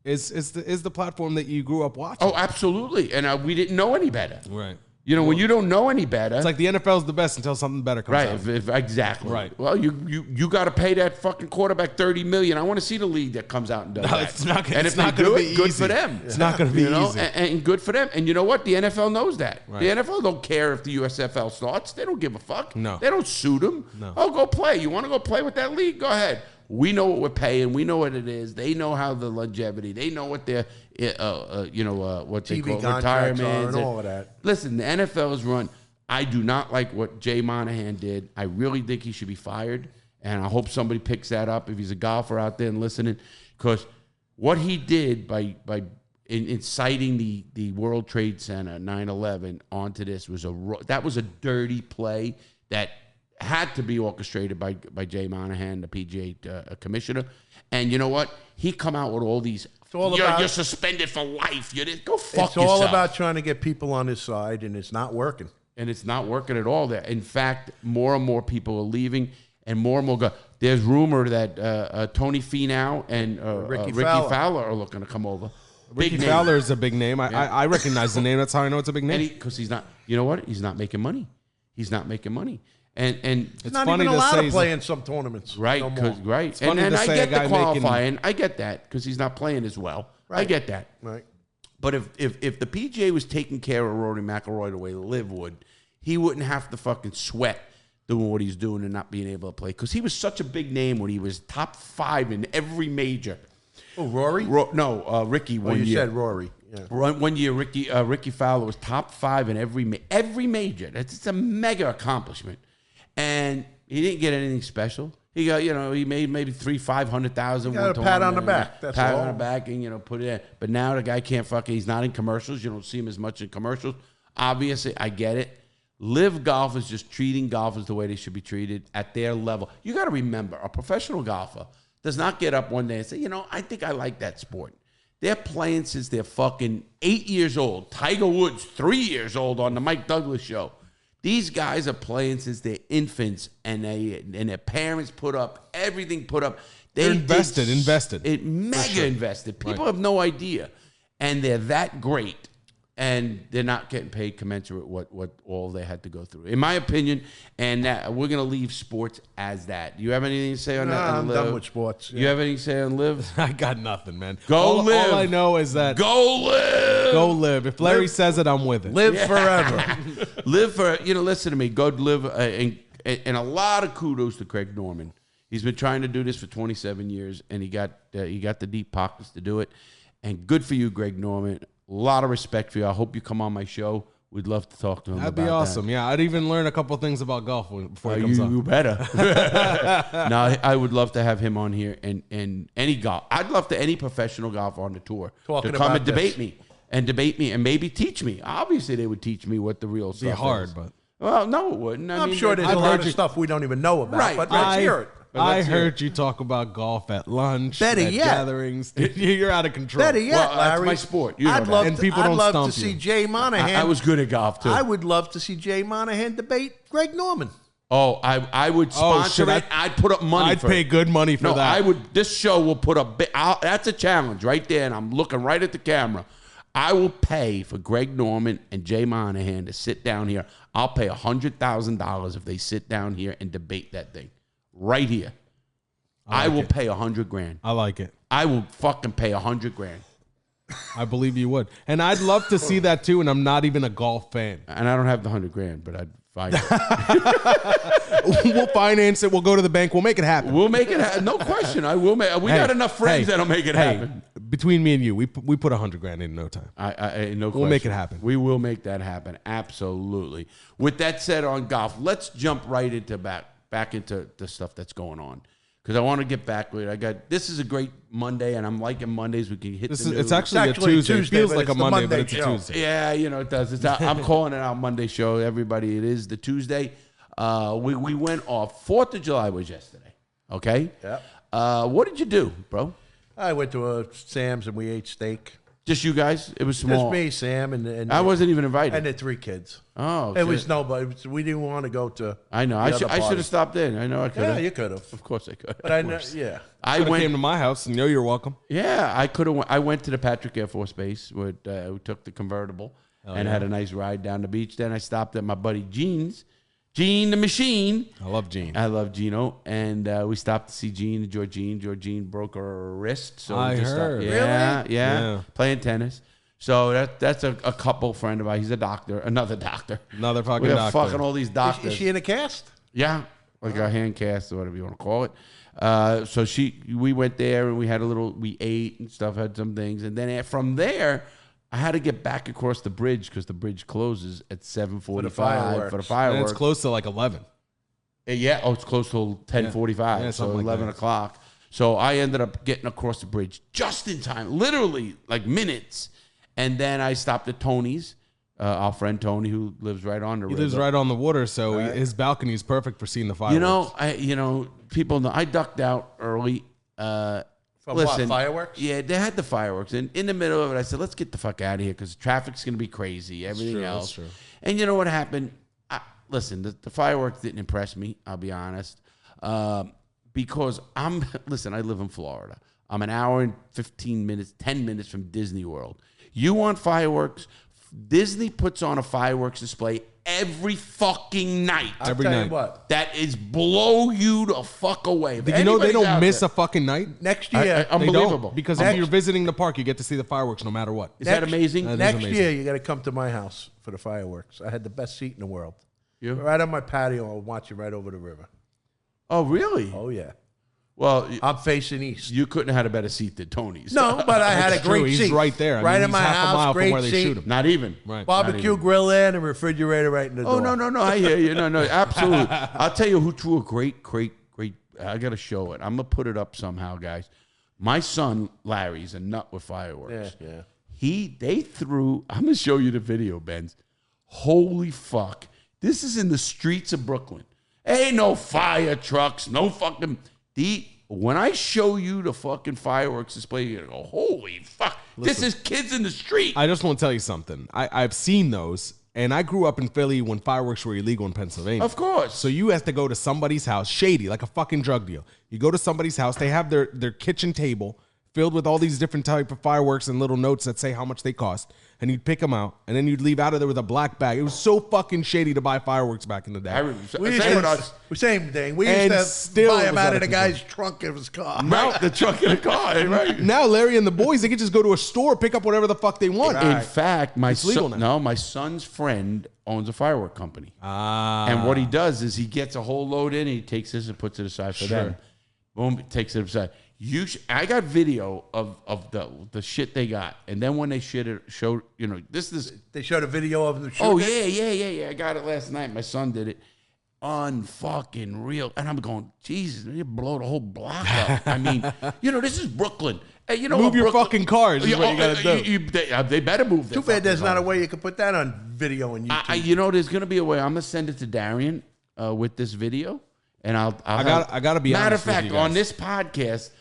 Is the platform that you grew up watching. Oh, absolutely. And we didn't know any better. Right. You know, when you don't know any better. It's like the NFL's the best until something better comes right, out. exactly. Right. Well, you got to pay that fucking quarterback $30 million. I want to see the league that comes out and does that. It's not. And It's if not they going do to be it, good easy. for them. It's not going to be You know, easy. and good for them. And you know what? The NFL knows that. Right. The NFL don't care if the USFL starts. They don't give a fuck. No. They don't sue them. No. Oh, go play. You want to go play with that league? Go ahead. We know what we're paying. We know what it is. They know how the longevity. They know what their, what they TV call contracts retirements are and all of that. Listen, the NFL is run. I do not like what Jay Monahan did. I really think he should be fired, and I hope somebody picks that up if he's a golfer out there and listening, because what he did by inciting the World Trade Center 9/11 onto this that was a dirty play that had to be orchestrated by Jay Monahan, the PGA commissioner. And you know what? He come out with all these. You're suspended for life. You didn't go fuck yourself. It's all about trying to get people on his side, and it's not working. And it's not working at all there. In fact, more and more people are leaving, and more go. There's rumor that Tony Finau and Ricky Fowler are looking to come over. Ricky Fowler is a big name. I recognize the name. That's how I know it's a big name. Because he's not. You know what? He's not making money. He's not making money. And it's not even allowed to play in some tournaments. Right, right. And I get the qualifying. I get that because he's not playing as well. Right. I get that. Right. But if the PGA was taking care of Rory McIlroy the way LIV would, he wouldn't have to fucking sweat doing what he's doing and not being able to play. Because he was such a big name when he was top 5 in every major. Oh, Rory? Ricky one year. You said Rory. Yeah. One year, Ricky Fowler was top 5 in every major. It's a mega accomplishment. And he didn't get anything special. He got, he made maybe $500,000. Got a pat on the back. That's pat all. on the back, and put it in. But now the guy can't fucking. He's not in commercials. You don't see him as much in commercials. Obviously, I get it. LIV Golf is just treating golfers the way they should be treated at their level. You got to remember, a professional golfer does not get up one day and say, I think I like that sport. They're playing since they're fucking 8 years old. Tiger Woods, 3 years old on the Mike Douglas show. These guys are playing since they're infants, and their parents put up everything. They're invested. Mega invested. People have no idea, and they're that great, and they're not getting paid commensurate what all they had to go through, in my opinion. And we're gonna leave sports as that. You have anything to say on that? I'm done with sports. You have anything to say on LIV? I got nothing, man. Go LIV. All I know is that go LIV. Go LIV. If Larry says it, I'm with it. Live forever. Live for, listen to me. Go LIV. And a lot of kudos to Craig Norman. He's been trying to do this for 27 years, and he got the deep pockets to do it. And good for you, Greg Norman. A lot of respect for you. I hope you come on my show. We'd love to talk to him. That'd be awesome. That. Yeah, I'd even learn a couple things about golf before he comes on. You better. No, I would love to have him on here and any golf. I'd love to any professional golfer on the tour to come and debate me and maybe teach me. Obviously, they would teach me what the real stuff is. It'd be hard, but well, no, it wouldn't. I'm sure there's a lot of stuff we don't even know about. Right. But let's hear it. I heard you talk about golf at lunch, at gatherings. You're out of control. Better yet, well, Larry. that's my sport. I'd love to see Jay Monahan. I was good at golf, too. I would love to see Jay Monahan debate Greg Norman. Oh, I would sponsor it. I'd put up money for it. I'd pay good money for that. This show will put up. That's a challenge right there, and I'm looking right at the camera. I will pay for Greg Norman and Jay Monahan to sit down here. I'll pay $100,000 if they sit down here and debate that thing right here. I will pay $100,000. I like it. I will fucking pay $100,000. I believe you would, and I'd love to see that too. And I'm not even a golf fan, and I don't have the $100,000, but I'd find it. We'll finance it. We'll go to the bank. We'll make it happen. We'll make it happen. No question. I will make. We got enough friends that'll make it happen. Between me and you, we put $100,000 in no time. No question. We'll make it happen. We will make that happen. Absolutely. With that said, on golf, let's jump right into back into the stuff that's going on. Because I want to get back with it. This is a great Monday, and I'm liking Mondays. We can hit the news. It's actually a Tuesday. It feels like a Monday, but it's a Tuesday. Yeah, it does. I'm calling it our Monday show. Everybody, it is the Tuesday. We went off. 4th of July was yesterday. Okay? Yeah. What did you do, bro? I went to Sam's, and we ate steak. Just you guys? It was small. Just me, Sam, and I wasn't even invited. And the 3 kids. Oh, it was nobody. We didn't want to go to. I know. I should have stopped in. I know I could have. Yeah, you could have. Of course I could. But I know. Yeah. I came to my house, and you're welcome. Yeah, I could have. I went to the Patrick Air Force Base. We took the convertible and had a nice ride down the beach. Then I stopped at my buddy Gene the Machine. I love Gene. I love Gino. And we stopped to see Gene and Georgine. Georgine broke her wrist. So I we just heard. Really? Yeah. Playing tennis. So that's a couple friend of mine. He's a doctor. Another doctor. Another fucking We're doctor. fucking all these doctors. Is she in a cast? Yeah. Like a hand cast or whatever you want to call it. So we went there and we ate and stuff, had some things. And then from there, I had to get back across the bridge because the bridge closes at 7:45 for the fireworks. And it's close to like 11. Yeah. Oh, it's close to 10:45. Yeah, so like 11 o'clock. So I ended up getting across the bridge just in time, literally like minutes. And then I stopped at Tony's. Our friend Tony, who lives right on the river. He lives right on the water, so his balcony is perfect for seeing the fireworks. People know I ducked out early. From what, fireworks? Yeah, they had the fireworks. And in the middle of it, I said, let's get the fuck out of here because traffic's going to be crazy. Everything else. That's true. And you know what happened? Listen, the fireworks didn't impress me, I'll be honest. Because I live in Florida. I'm an hour and 15 minutes, 10 minutes from Disney World. You want fireworks? Disney puts on a fireworks display every fucking night. I'll tell you what. That is blow you the fuck away. Did you know they don't miss a fucking night? Next year. Unbelievable. Because if you're visiting the park, you get to see the fireworks no matter what. Is that amazing? Next year, you got to come to my house for the fireworks. I had the best seat in the world. You? Right on my patio, I'm watching right over the river. Oh, really? Oh, yeah. Well, I'm facing east. You couldn't have had a better seat than Tony's. No, but I had a great seat. He's right there. Right in my house, great seat. Not even. Right. Barbecue grill there and a refrigerator right in the door. Oh, no. I hear you. No, absolutely. I'll tell you who threw a great. I got to show it. I'm going to put it up somehow, guys. My son, Larry's a nut with fireworks. Yeah. They threw, I'm going to show you the video, Benz. Holy fuck. This is in the streets of Brooklyn. Ain't no fire trucks, no fucking... When I show you the fucking fireworks display, you're going to go, holy fuck. Listen, this is kids in the street. I just want to tell you something. I've seen those, and I grew up in Philly when fireworks were illegal in Pennsylvania. Of course. So you have to go to somebody's house, shady, like a fucking drug deal. You go to somebody's house, they have their kitchen table filled with all these different type of fireworks and little notes that say how much they cost, and you'd pick them out, and then you'd leave out of there with a black bag. It was so fucking shady to buy fireworks back in the day. Same thing. We used to buy them out of the guy's trunk of his car. Right, the trunk of the car. Right. Now Larry and the boys, they could just go to a store, pick up whatever the fuck they want. In fact, my son's friend owns a firework company. And what he does is he gets a whole load in, and he takes this and puts it aside for them. Boom, takes it aside. I got video of the shit they got, and then when they showed they showed a video of the shoot. Oh yeah. I got it last night. My son did it. Unfucking real, and I'm going, Jesus, you blow the whole block up. I mean, this is Brooklyn. Hey, move your fucking cars. Is what you gotta do. They better move. Too bad there's not a way you can put that on video on YouTube. There's gonna be a way. I'm gonna send it to Darian with this video, and I gotta be honest. Matter of fact, on this podcast.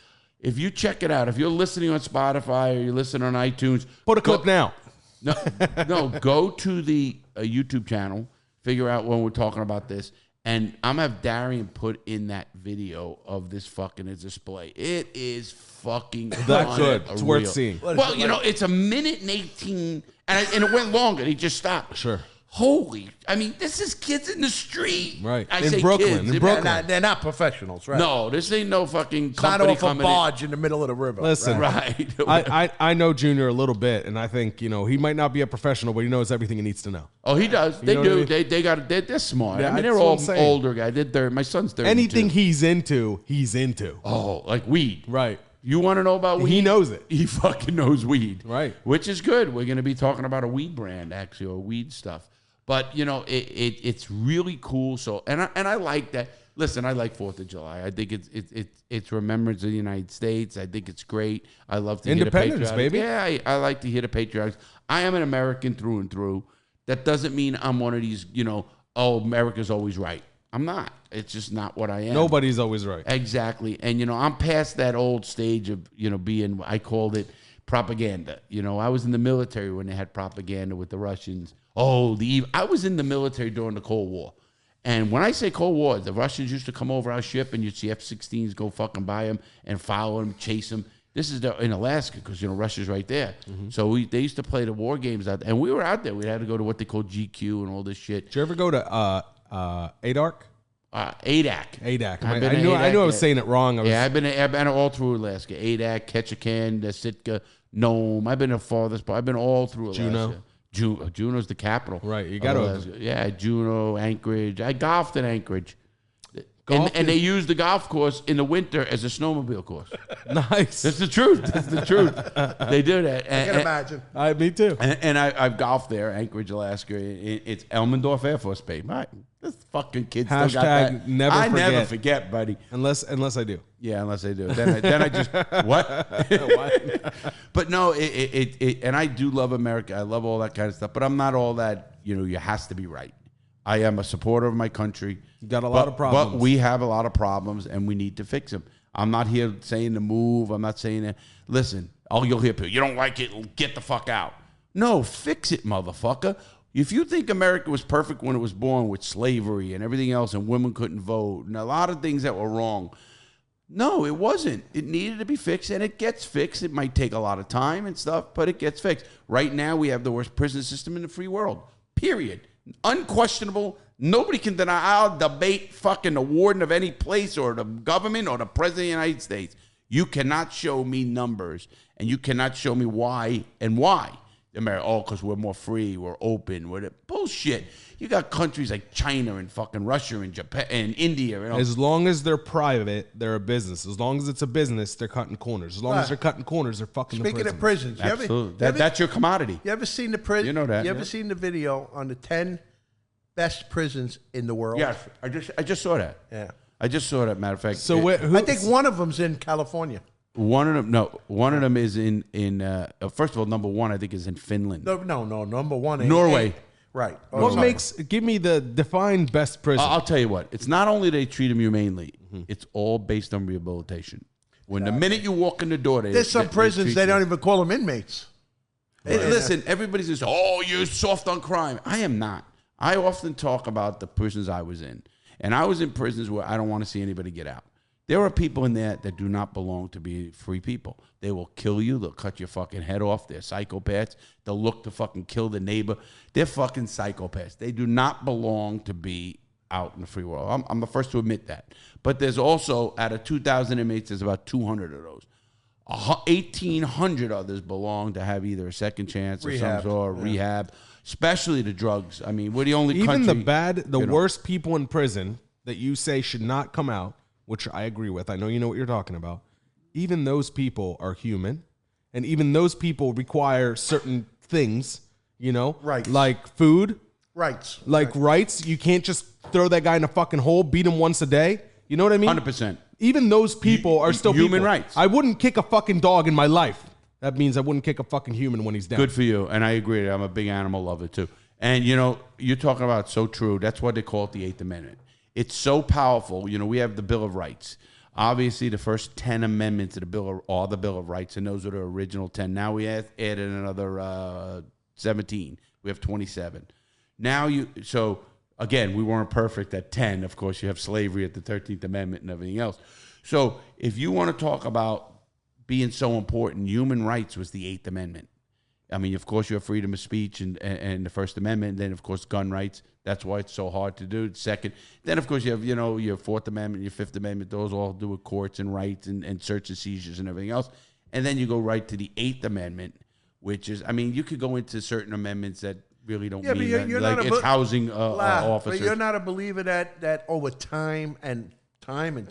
If you check it out, if you're listening on Spotify or you're listening on iTunes, put a clip now. No, go to the YouTube channel, figure out when we're talking about this, and I'm gonna have Darian put in that video of this fucking display. It is fucking that good. It's worth seeing. Well, it's a minute and 18, and it went longer. He just stopped. Sure. Holy, I mean, this is kids in the street. Right. I in say Brooklyn. Kids. In Brooklyn. They're not professionals, right? No, this ain't no fucking Not company off a barge in the middle of the river. Listen, right. I know Junior a little bit, and I think, he might not be a professional, but he knows everything he needs to know. Oh, he does. They do. They're smart. Yeah, I mean, they're all older guys. My son's 32. Anything he's into, he's into. Oh, like weed. Right. You want to know about weed? He knows it. He fucking knows weed. Right. Which is good. We're going to be talking about a weed brand, actually, or weed stuff. But, it's really cool. So, and I like that. Listen, I like 4th of July. I think it's remembrance of the United States. I think it's great. I love to hear the patriotic. Baby. Yeah, I like to hear the patriotics. I am an American through and through. That doesn't mean I'm one of these, America's always right. I'm not. It's just not what I am. Nobody's always right. Exactly. And, I'm past that old stage of, being, I called it propaganda. I was in the military when they had propaganda with the Russians. I was in the military during the Cold War. And when I say Cold War, the Russians used to come over our ship and you'd see F-16s go fucking by them and follow them, chase them. This is in Alaska because, Russia's right there. Mm-hmm. So they used to play the war games out there. And we were out there. We had to go to what they call GQ and all this shit. Did you ever go to ADARC? ADAC. ADAC. I knew I was saying it wrong. I've been all through Alaska. ADAC, Ketchikan, Sitka, Nome. I've been the farthest part. I've been all through Alaska. Juneau's the capital. Right. You got to. Yeah, Juneau, Anchorage. I golfed in Anchorage. And they use the golf course in the winter as a snowmobile course. Nice. That's the truth. They do that. I can imagine. Me too. And I've golfed there, Anchorage, Alaska. It's Elmendorf Air Force Base. Right. This fucking kids still got that. Never forget, buddy. Unless I do. Yeah, unless I do. Then I just what? But no, and I do love America. I love all that kind of stuff. But I'm not all that, you has to be right. I am a supporter of my country. You got a lot of problems. But we have a lot of problems, and we need to fix them. I'm not here saying to move. I'm not saying that. Listen, you'll hear people, you don't like it, get the fuck out. No, fix it, motherfucker. If you think America was perfect when it was born with slavery and everything else and women couldn't vote and a lot of things that were wrong, no, it wasn't. It needed to be fixed, and it gets fixed. It might take a lot of time and stuff, but it gets fixed. Right now, we have the worst prison system in the free world, period. Unquestionable. Nobody can deny. I'll debate fucking the warden of any place or the government or the president of the United States. You cannot show me numbers, and you cannot show me why and why. Because we're more free, we're open, bullshit. You got countries like China and fucking Russia and Japan and India. As long as they're private, they're a business. As long as it's a business, they're cutting corners. As long as they're cutting corners, they're fucking Speaking the of prisons, absolutely, that's your commodity. You ever seen the prison? You know that. You ever seen the video on the 10 best prisons in the world? Yes, I just saw that. Yeah, I just saw that. Matter of fact, so I think one of them's in California. One of them is in first of all, number one I think is in Finland. No, number one ain't Norway. Right. Give me the defined best prison? I'll tell you what. It's not only they treat them humanely. It's all based on rehabilitation. When the minute you walk in the door, there's some prisons they don't even call them inmates. Right. Listen, everybody says, "Oh, you're soft on crime." I am not. I often talk about the prisons I was in, and I was in prisons where I don't want to see anybody get out. There are people in there that do not belong to be free people. They will kill you. They'll cut your fucking head off. They're psychopaths. They'll look to fucking kill the neighbor. They're fucking psychopaths. They do not belong to be out in the free world. I'm the first to admit that. But there's also, out of 2,000 inmates, there's about 200 of those. 1,800 others belong to have either a second chance or some sort of rehab, especially the drugs. I mean, we're the only country. Even the worst people in prison that you say should not come out, which I agree with. I know you know what you're talking about. Even those people are human, and even those people require certain things, Right. Like food. Rights. Rights. You can't just throw that guy in a fucking hole, beat him once a day. You know what I mean? 100%. Even those people are still human people. rights. I wouldn't kick a fucking dog in my life. That means I wouldn't kick a fucking human when he's down. Good for you, and I agree. I'm a big animal lover, too. And, you're talking about so true. That's why they call it the Eighth Amendment. It's so powerful. We have the Bill of Rights. Obviously, the first 10 amendments to the Bill are the Bill of Rights, and those are the original 10. Now we added another 17. We have 27. So again, we weren't perfect at 10. Of course, you have slavery at the 13th Amendment and everything else. So if you want to talk about being so important, human rights was the Eighth Amendment. I mean, of course, you have freedom of speech and the First Amendment, and then, of course, gun rights. That's why it's so hard to do. Second, then, of course, you have, your Fourth Amendment, your Fifth Amendment. Those all do with courts and rights and search and seizures and everything else. And then you go right to the Eighth Amendment, which is, I mean, you could go into certain amendments that really don't mean that. Like it's housing officers. But you're not a believer that over time and time,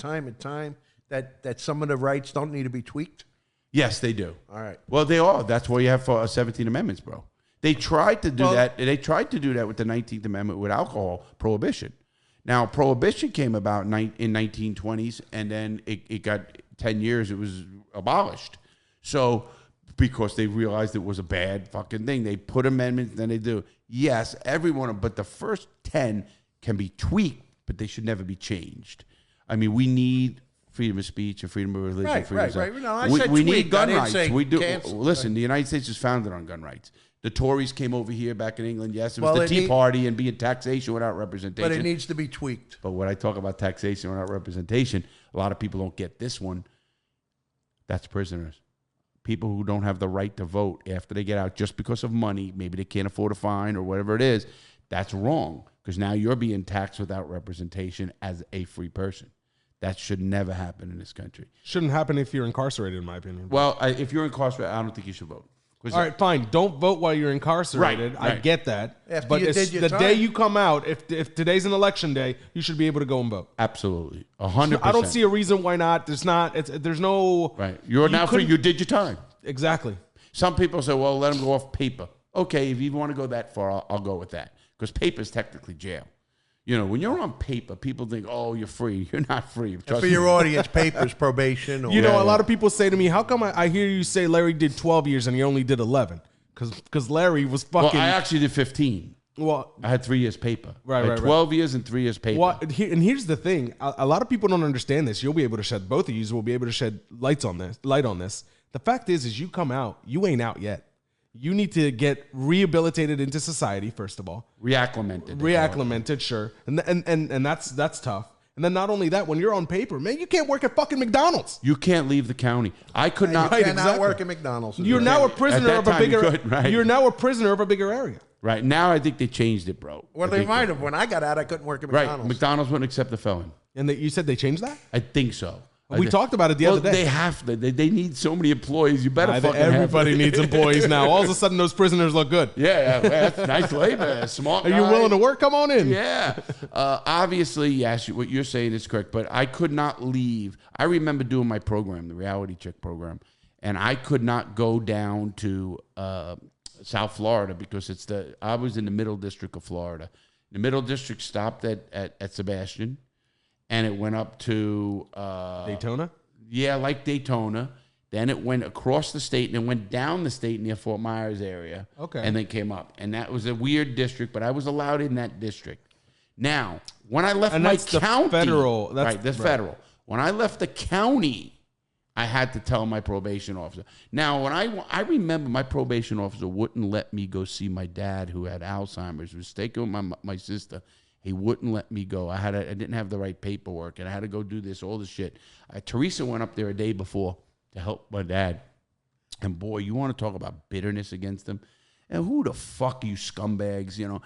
that some of the rights don't need to be tweaked? Yes, they do. All right. Well, they are. That's why you have 17 amendments, bro. They tried to do that. They tried to do that with the 19th Amendment with alcohol prohibition. Now, prohibition came about in 1920s, and then it got 10 years. It was abolished. So because they realized it was a bad fucking thing, they put amendments. Then they do. Yes, everyone. But the first 10 can be tweaked, but they should never be changed. I mean, we need freedom of speech and freedom of religion. Right. No, we need gun rights. We do. Cancel. Listen, the United States is founded on gun rights. The Tories came over here back in England. Yes, it was the Tea Party and being taxation without representation. But it needs to be tweaked. But when I talk about taxation without representation, a lot of people don't get this one. That's prisoners. People who don't have the right to vote after they get out just because of money. Maybe they can't afford a fine or whatever it is. That's wrong because now you're being taxed without representation as a free person. That should never happen in this country. Shouldn't happen if you're incarcerated, in my opinion. Well, if you're incarcerated, I don't think you should vote. All right, fine. Don't vote while you're incarcerated. Right. I get that. After but you did your the time. day you come out, if today's an election day, you should be able to go and vote. Absolutely. 100%. I don't see a reason why not. There's no... Right. You're now free. You did your time. Exactly. Some people say, well, let them go off paper. Okay, if you want to go that far, I'll go with that. Because paper is technically jail. You know, when you're on paper, people think, "Oh, you're free." You're not free. And Trust for me. your audience, papers, probation. Or You know, a lot of people say to me, "How come I hear you say Larry did 12 years and he only did 11?" Because Larry was Well, fucking. I actually did 15. Well, I had 3 years paper. Right, I had right, 12 years and 3 years paper. and here's the thing: a lot of people don't understand this. You'll be able to shed both of you will be able to shed light on this. The fact is you come out, you ain't out yet. You need to get rehabilitated into society first of all. Reacclimated, sure, and that's tough. And then not only that, when you're on paper, man, you can't work at fucking McDonald's. You can't leave the county. I could not. You cannot work at McDonald's. You're now a prisoner At of that a time, you bigger. could, right. You're now a prisoner of a bigger area. Right now, I think they changed it, bro. Well, they might have. When I got out, I couldn't work at McDonald's. Right, McDonald's wouldn't accept a felon. And you said they changed that? I think so. We talked about it the other day. They have to. They need so many employees. You better fucking everybody have needs employees now. All of a sudden, those prisoners look good. Yeah, that's nice labor. Smart Are guy. you willing to work? Come on in. Yeah. Obviously, yes, what you're saying is correct, but I could not leave. I remember doing my program, the Reality Check program, and I could not go down to South Florida because I was in the Middle District of Florida. The Middle District stopped at Sebastian, and it went up to Daytona? Yeah, like Daytona. Then it went across the state and it went down the state near Fort Myers area. Okay. And then came up. And that was a weird district, but I was allowed in that district. Now, when I left my county. Federal. When I left the county, I had to tell my probation officer. Now, when I remember my probation officer wouldn't let me go see my dad who had Alzheimer's, was taking with my sister. He wouldn't let me go. I didn't have the right paperwork, and I had to go do this, all this shit. Teresa went up there a day before to help my dad. And boy, you want to talk about bitterness against him? And who the fuck are you scumbags? You know,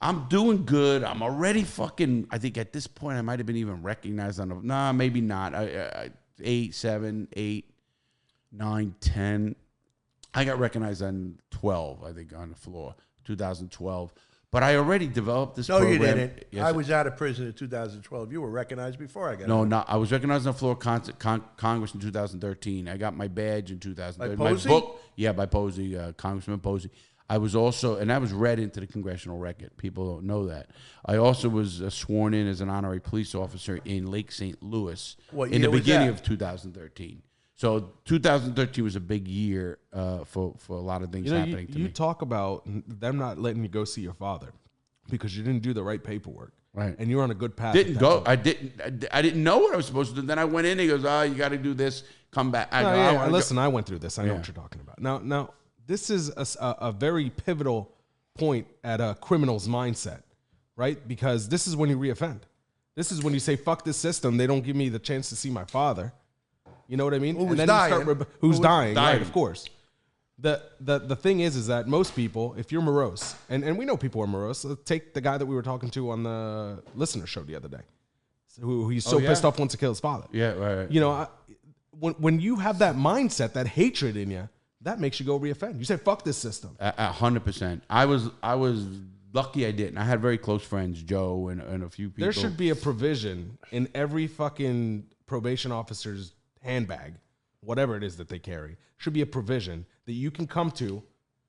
I'm doing good. I'm already fucking, I think at this point I might have been even recognized on maybe not. 8, 7, 8, 9, 10. I got recognized on 12, I think, on the floor, 2012. But I already developed this program. No, you didn't. Yes. I was out of prison in 2012. You were recognized before I got out. No, I was recognized on the floor of Congress in 2013. I got my badge in 2013. By Posey? My book, yeah, by Posey, Congressman Posey. I was also, and that was read into the congressional record. People don't know that. I also was sworn in as an honorary police officer in Lake St. Louis in the beginning of 2013. So 2013 was a big year for a lot of things happening to me. You talk about them not letting you go see your father because you didn't do the right paperwork. Right. And you're on a good path. I didn't know what I was supposed to do. Then I went in. He goes, "Oh, you got to do this. Come back." Listen, I went through this. I know what you're talking about. Now, this is a very pivotal point at a criminal's mindset, right? Because this is when you reoffend. This is when you say, "Fuck this system. They don't give me the chance to see my father." You know what I mean? Who's and then dying? Who's dying? dying. Right, of course. The thing is that most people, if you're morose, and we know people are morose. Take the guy that we were talking to on the listener show the other day, who he's so pissed off wants to kill his father. Yeah, right. You know, when you have that mindset, that hatred in you, that makes you go reoffend. You say, "Fuck this system." 100%. I was lucky I didn't. I had very close friends, Joe and a few people. There should be a provision in every fucking probation officer's handbag, whatever it is that they carry, should be a provision that you can come to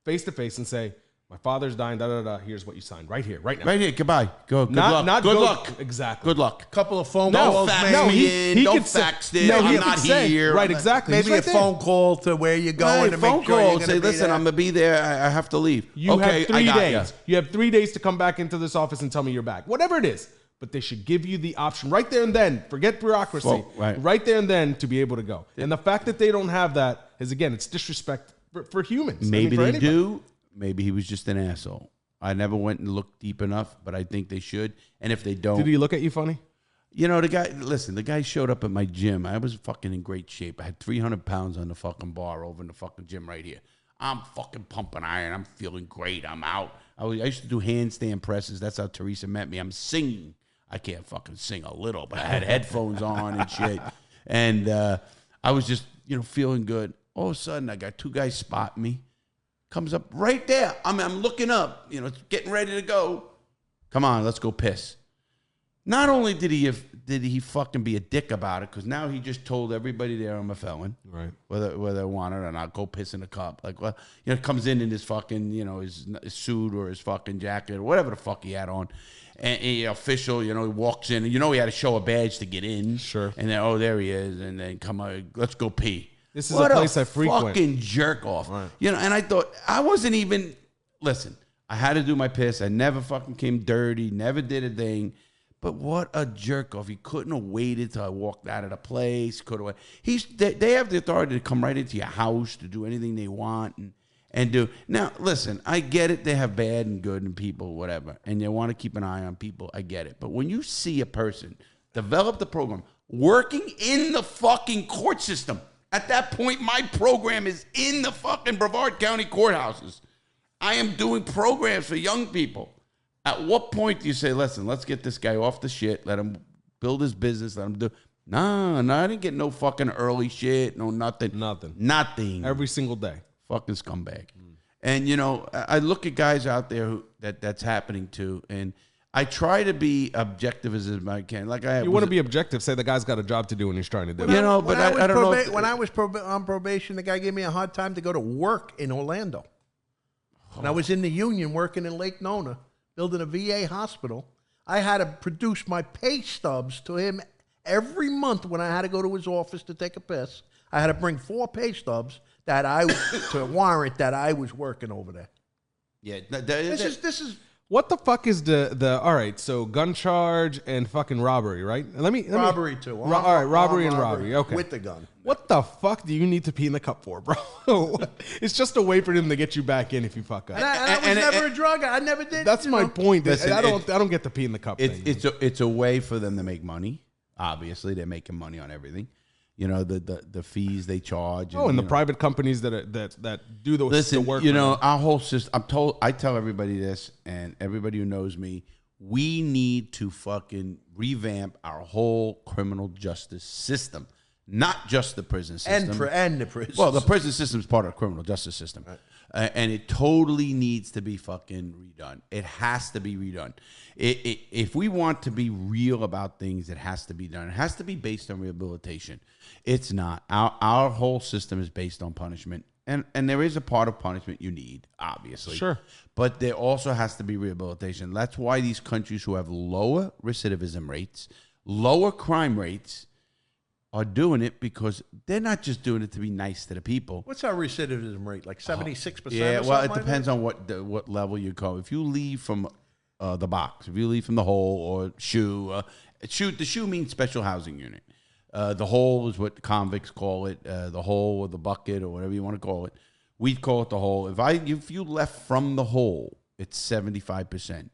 face and say, "My father's dying, here's what you signed right here, right now." Right here, goodbye. Good luck. Good luck. Exactly. Good luck. Couple of phone Don't calls, fax maybe. me in. he Don't could say- fax this. no, he I'm could not say- here. right, exactly. Maybe He's a right phone call to where you're going to phone make sure call. you're Say, gonna be listen, there. I'm going to be there. I have to leave. You okay, have 3 I got days. ya. You have 3 days to come back into this office and tell me you're back. Whatever it is. But they should give you the option right there and then. Forget bureaucracy. Well, right. There and then to be able to go. And the fact that they don't have that is, again, it's disrespect for humans. Maybe for they anybody. do. Maybe he was just an asshole. I never went and looked deep enough, but I think they should. And if they don't, Did he look at you funny? you know, the guy showed up at my gym. I was fucking in great shape. I had 300 pounds on the fucking bar over in the fucking gym right here. I'm fucking pumping iron. I'm feeling great. I'm out. I used to do handstand presses. That's how Teresa met me. I'm singing. I can't fucking sing a little, but I had headphones on and shit. And I was just, feeling good. All of a sudden, I got 2 guys spotting me. Comes up right there. I'm looking up, getting ready to go. Come on, let's go piss. Not only did he fucking be a dick about it, because now he just told everybody there I'm a felon, Right. Whether they want it or not. Go piss in a cup. Like, well, comes in his fucking, his suit or his fucking jacket or whatever the fuck he had on, and the official, he walks in, and he had to show a badge to get in. Sure. And then, there he is, and then come on, let's go pee. This is a place I frequent. Fucking jerk off. Right. And I thought, I wasn't even, listen, I had to do my piss. I never fucking came dirty, never did a thing. But what a jerk off. He couldn't have waited till I walked out of the place. They have the authority to come right into your house to do anything they want and do. Now, listen, I get it. They have bad and good and people, whatever. And they want to keep an eye on people. I get it. But when you see a person develop the program working in the fucking court system, at that point, my program is in the fucking Brevard County courthouses. I am doing programs for young people. At what point do you say, listen, let's get this guy off the shit, let him build his business, let him do... No, I didn't get no fucking early shit, no nothing. Nothing. Every single day. Fucking scumbag. And, I look at guys out there that's happening to, and I try to be objective as I can. You want to be objective, say the guy's got a job to do and he's trying to do it. I don't know. When I was on probation, the guy gave me a hard time to go to work in Orlando. When I was in the union working in Lake Nona, building a VA hospital, I had to produce my pay stubs to him every month when I had to go to his office to take a piss. I had to bring 4 pay stubs to warrant that I was working over there. Yeah, This is What the fuck is the all right, so gun charge and fucking robbery, right? robbery too. All right, robbery and robbery. Okay. With the gun. What the fuck do you need to pee in the cup for, bro? It's just a way for them to get you back in if you fuck up. And I was never a drug. I never did. That's my point. Listen, I don't get the pee in the cup thing. It's a way for them to make money. Obviously, they're making money on everything. The fees they charge. And the private companies that do the work. Our whole system. I tell everybody this, and everybody who knows me, we need to fucking revamp our whole criminal justice system, not just the prison system and the prison. Well, the prison system is part of the criminal justice system, right. And it totally needs to be fucking redone. It has to be redone. If we want to be real about things, it has to be done. It has to be based on rehabilitation. It's not. Our whole system is based on punishment. And there is a part of punishment you need, obviously. Sure. But there also has to be rehabilitation. That's why these countries who have lower recidivism rates, lower crime rates, are doing it because they're not just doing it to be nice to the people. What's our recidivism rate? Like 76%? Yeah, well, it depends on what level you go. If you leave from the box, if you leave from the hole or shoe, the shoe means special housing unit. The hole is what convicts call it, the hole or the bucket or whatever you want to call it. We'd call it the hole. If you left from the hole, it's 75%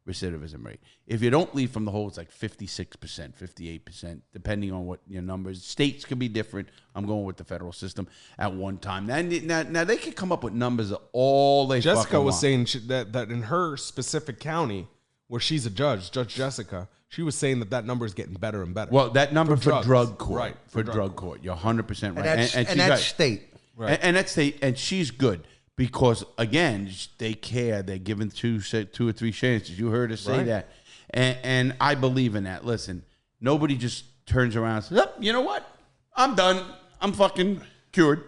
recidivism rate. If you don't leave from the hole, it's like 56%, 58%, depending on what your numbers. States could be different. I'm going with the federal system at one time. Now they could come up with numbers of all they Jessica fucking was want. saying that in her specific county, where she's a judge, Judge Jessica, she was saying that number is getting better and better. Well, that number for drugs. drug court. Right. For drug court. You're 100% right. And that's state. Right. And that's state. And she's good. Because, again, they care. They're giving two or three chances. You heard her say that. And I believe in that. Listen, nobody just turns around and says, oh, you know what? I'm done. I'm fucking cured.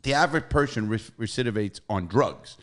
The average person recidivates on drugs.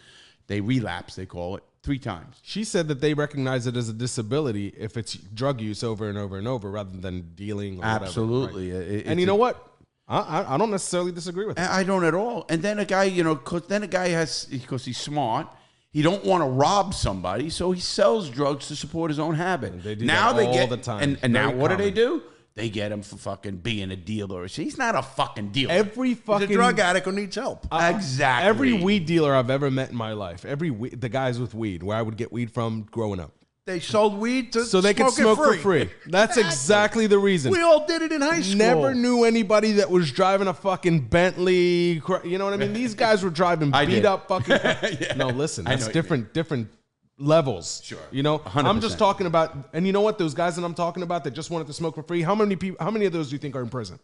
They relapse, they call it, 3 times. She said that they recognize it as a disability if it's drug use over and over and over rather than dealing or Absolutely. whatever. Right? And you know what? I don't necessarily disagree with that. I don't at all. And then a guy, because he's smart, he don't want to rob somebody, so he sells drugs to support his own habit. And they do that all the time. And now what do? They get him for fucking being a dealer. He's not a fucking dealer. He's a drug addict who needs help. Exactly. Every weed dealer I've ever met in my life, the guys with weed, where I would get weed from growing up. They sold weed so they could smoke for free. That's exactly the reason. We all did it in high school. Never knew anybody that was driving a fucking Bentley. You know what I mean? These guys were driving beat up fucking. Yeah. No, listen, that's different levels. Sure. 100%. I'm just talking about, and you know what? Those guys that I'm talking about that just wanted to smoke for free. How many of those do you think are in prison?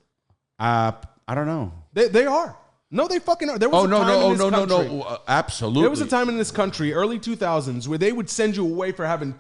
I don't know. They are. No, they fucking are. There was No. Absolutely. There was a time in this country, early 2000s, where they would send you away for having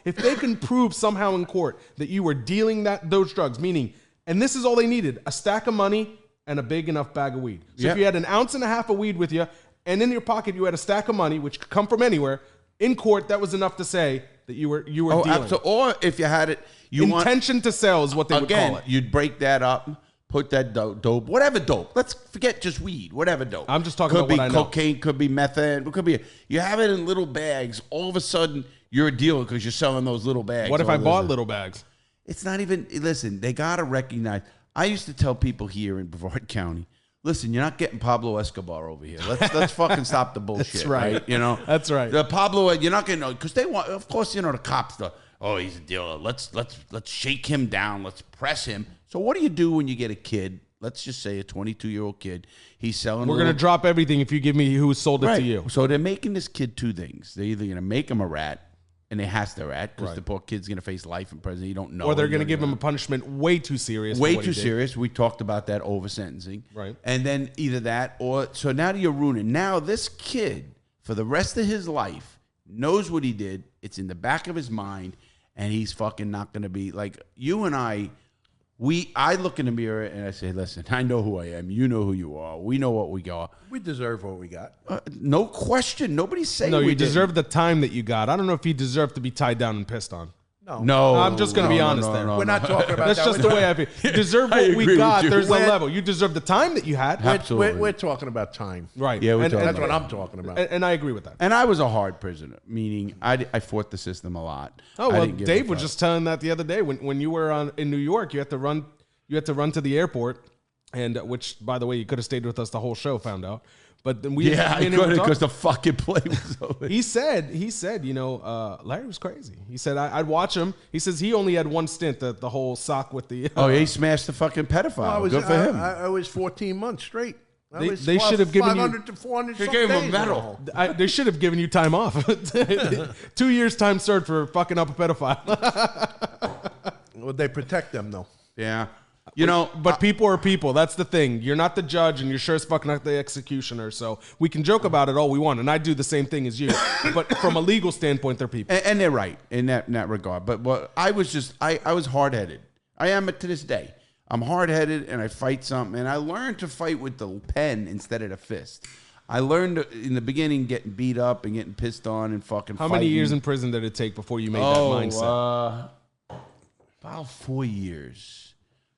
if they can prove somehow in court that you were dealing those drugs, meaning, and this is all they needed, a stack of money and a big enough bag of weed. So if you had 1.5 ounces of weed with you, and in your pocket you had a stack of money, which could come from anywhere, in court, that was enough to say, that you were dealing. Absolutely. Or if you had it, intention to sell is what they would call it. You'd break that up, put that dope, whatever dope. Let's forget just weed, whatever dope. I'm just talking about what I know. Could be cocaine, could be methane, could be. You have it in little bags. All of a sudden, you're a dealer because you're selling those little bags. What if I bought little bags? It's not even. Listen, they gotta recognize. I used to tell people here in Brevard County, listen, you're not getting Pablo Escobar over here. Let's fucking stop the bullshit. That's right. You know, that's right. The Pablo, you're not getting because they want. Of course, you know the cops. He's a dealer. Let's shake him down. Let's press him. So what do you do when you get a kid? Let's just say a 22-year-old kid. He's selling. We're gonna drop everything if you give me who sold it to you. So they're making this kid two things. They're either gonna make him a rat. And they has to rat because the poor kid's going to face life in prison. You don't know. Or they're going to give him a punishment way too serious. Way too serious. We talked about that over sentencing. Right. And then either that or so now you're ruining. Now this kid, for the rest of his life, knows what he did. It's in the back of his mind. And he's fucking not going to be like you and I look in the mirror and I say, listen, I know who I am. You know who you are. We know what we got. We deserve what we got. No question. Nobody's saying no, we you deserve the time that you got. I don't know if you deserve to be tied down and pissed on. No. I'm just going to be honest there. We're not talking about That's that. just the way I feel. You deserve what we got. There's a We're- level. You deserve the time that you had. Absolutely. We're talking about time. Right. Yeah, That's what I'm talking about. And I agree with that. And I was a hard prisoner, meaning I fought the system a lot. Oh, I well, didn't give Dave a was fuck. just telling that the other day when you were in New York, you had to run to the airport, and which, by the way, you could have stayed with us the whole show, found out. But then we I could have because the fucking play was over. He said, Larry was crazy. He said, I'd watch him. He says he only had one stint, the whole sock with the... he smashed the fucking pedophile. Good for him. I was 14 months straight. They should have given you 500 to 400 They gave him a medal. They should have given you time off. 2 years time served for fucking up a pedophile. Well, they protect them, though. Yeah. You know, but people are people. That's the thing. You're not the judge, and you're sure as fuck not the executioner. So we can joke about it all we want, and I do the same thing as you. But from a legal standpoint, they're people. and they're right in that regard. But what I was I was hard-headed. I am to this day. I'm hard-headed, and I fight something. And I learned to fight with the pen instead of the fist. I learned in the beginning getting beat up and getting pissed on and fucking How fighting. many years in prison did it take before you made that mindset? About 4 years.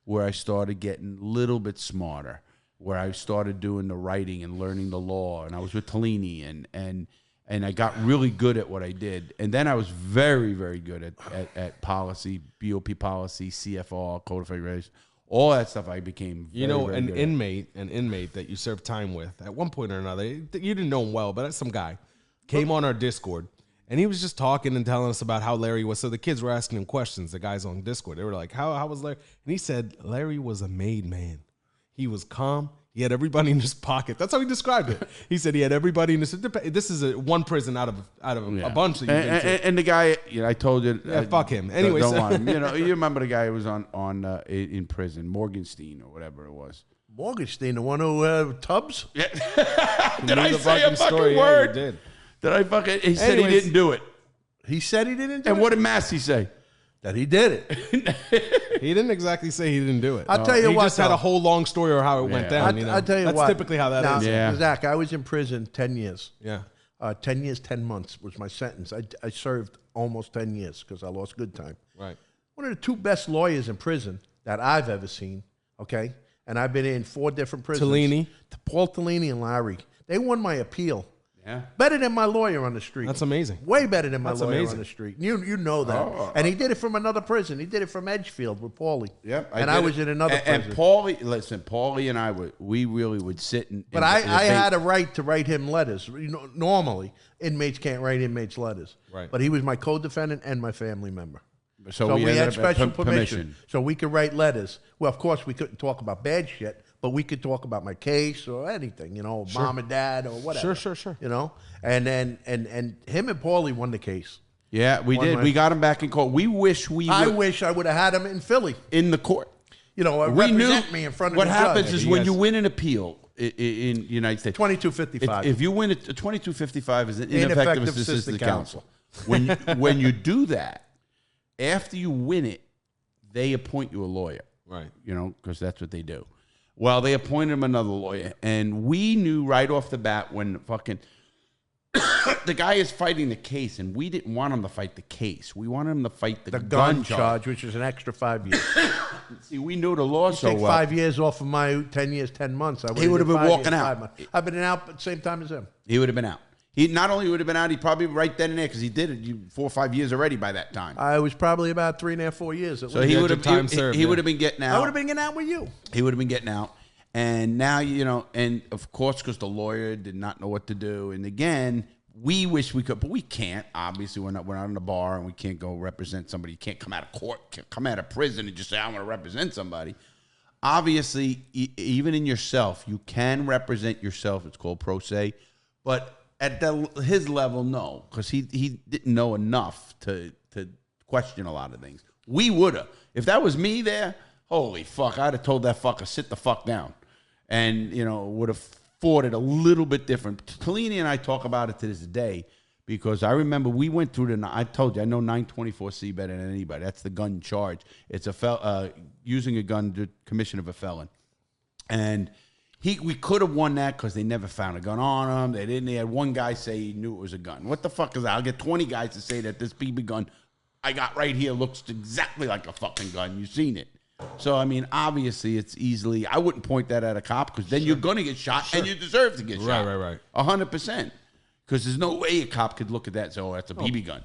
Where I started getting a little bit smarter, where I started doing the writing and learning the law, and I was with Tellini, and I got really good at what I did. And then I was very, very good at policy, BOP policy, CFR, Code of Federal Regulations, all that stuff I became very, very an good inmate that you served time with, at one point or another, you didn't know him well, but some guy came on our Discord. And he was just talking and telling us about how Larry was. So the kids were asking him questions, the guys on Discord. They were like, how was Larry? And he said, Larry was a made man. He was calm. He had everybody in his pocket. That's how he described it. He said he had everybody in his... This is one prison out of a bunch that you've been to. And the guy, I told you... Yeah, fuck him. Anyways. Don't want him. You remember the guy who was in prison, Morgenstein or whatever it was. Morgenstein, the one who Tubbs? Yeah. Did I say a fucking word? Yeah, you did. Did I fucking... He said he didn't do it. He said he didn't do it? And what did Massey say? That he did it. He didn't exactly say he didn't do it. I'll tell you he what, just had a whole long story of how it went down. I'll tell you That's what. typically how that is. Yeah. Zach, I was in prison 10 years. Yeah. 10 years, 10 months was my sentence. I served almost 10 years because I lost good time. Right. One of the two best lawyers in prison that I've ever seen, okay? And I've been in 4 different prisons. Tellini. Paul Tellini and Larry. They won my appeal. Yeah. Better than my lawyer on the street. That's amazing. Way better than my That's lawyer amazing. on the street. You know that. And he did it from another prison. He did it from Edgefield with Paulie. Yep. I was in another prison. And Paulie and I we really would sit and... But I had a right to write him letters. Normally, inmates can't write inmates letters. Right. But he was my co-defendant and my family member. So we had ended up at special permission. So we could write letters. Well, of course, we couldn't talk about bad shit, but we could talk about my case or anything, mom and dad or whatever. Sure. And then and him and Paulie won the case. Yeah, we did. We got him back in court. We wish I wish I would have had him in Philly. in the court. We represent me in front of what the happens judge. is when you win an appeal in the United States, 2255. if you win it, 2255 is an ineffective assistance to counsel. When you do that, after you win it, they appoint you a lawyer. Right. Because that's what they do. Well, they appointed him another lawyer, and we knew right off the bat when fucking the guy is fighting the case, and we didn't want him to fight the case. We wanted him to fight the gun charge, which is an extra 5 years. See, we knew the law so Take well. 5 years off of my 10 years, 10 months. He would have been walking out. I've been out at the same time as him. He would have been out. He not only would have been out, he probably right then and there because he did it 4 or 5 years already by that time. I was probably about 3.5, 4 years. So he would have he would have been getting out. I would have been getting out with you. He would have been getting out. And now, and of course, because the lawyer did not know what to do. And again, we wish we could, but we can't. Obviously, we're not in the bar, and we can't go represent somebody. You can't come out of court, can't come out of prison and just say, I want to represent somebody. Obviously, even in yourself, you can represent yourself. It's called pro se. But at his level, no, because he didn't know enough to question a lot of things. We would have. If that was me there, holy fuck, I'd have told that fucker, sit the fuck down. And, would have fought it a little bit different. Pelini and I talk about it to this day because I remember we went through I told you, I know 924C better than anybody. That's the gun charge. It's using a gun to commission of a felon. And we could have won that because they never found a gun on him. They had one guy say he knew it was a gun. What the fuck is that? I'll get 20 guys to say that this BB gun I got right here looks exactly like a fucking gun. You've seen it. So, I mean, obviously, it's easily... I wouldn't point that at a cop because then you're going to get shot and you deserve to get shot. Right. 100%. Because there's no way a cop could look at that and say, oh, that's a BB gun.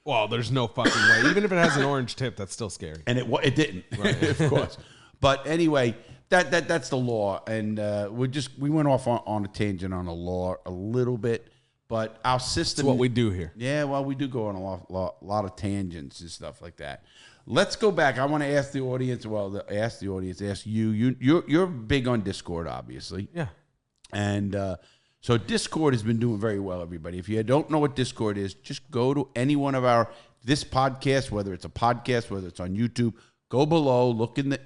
Well, there's no fucking way. Even if it has an orange tip, that's still scary. And it didn't, right. Of course. But anyway, that's the law. And we went off on a tangent on the law a little bit. But our system... That's what we do here. Yeah, well, we do go on a lot of tangents and stuff like that. Let's go back. I want to ask the audience. Well, ask you. You're big on Discord, obviously. Yeah. And so Discord has been doing very well, everybody. If you don't know what Discord is, just go to any one of this podcast, whether it's a podcast, whether it's on YouTube. Go below, look in the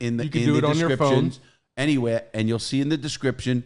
descriptions, anywhere, and you'll see in the description.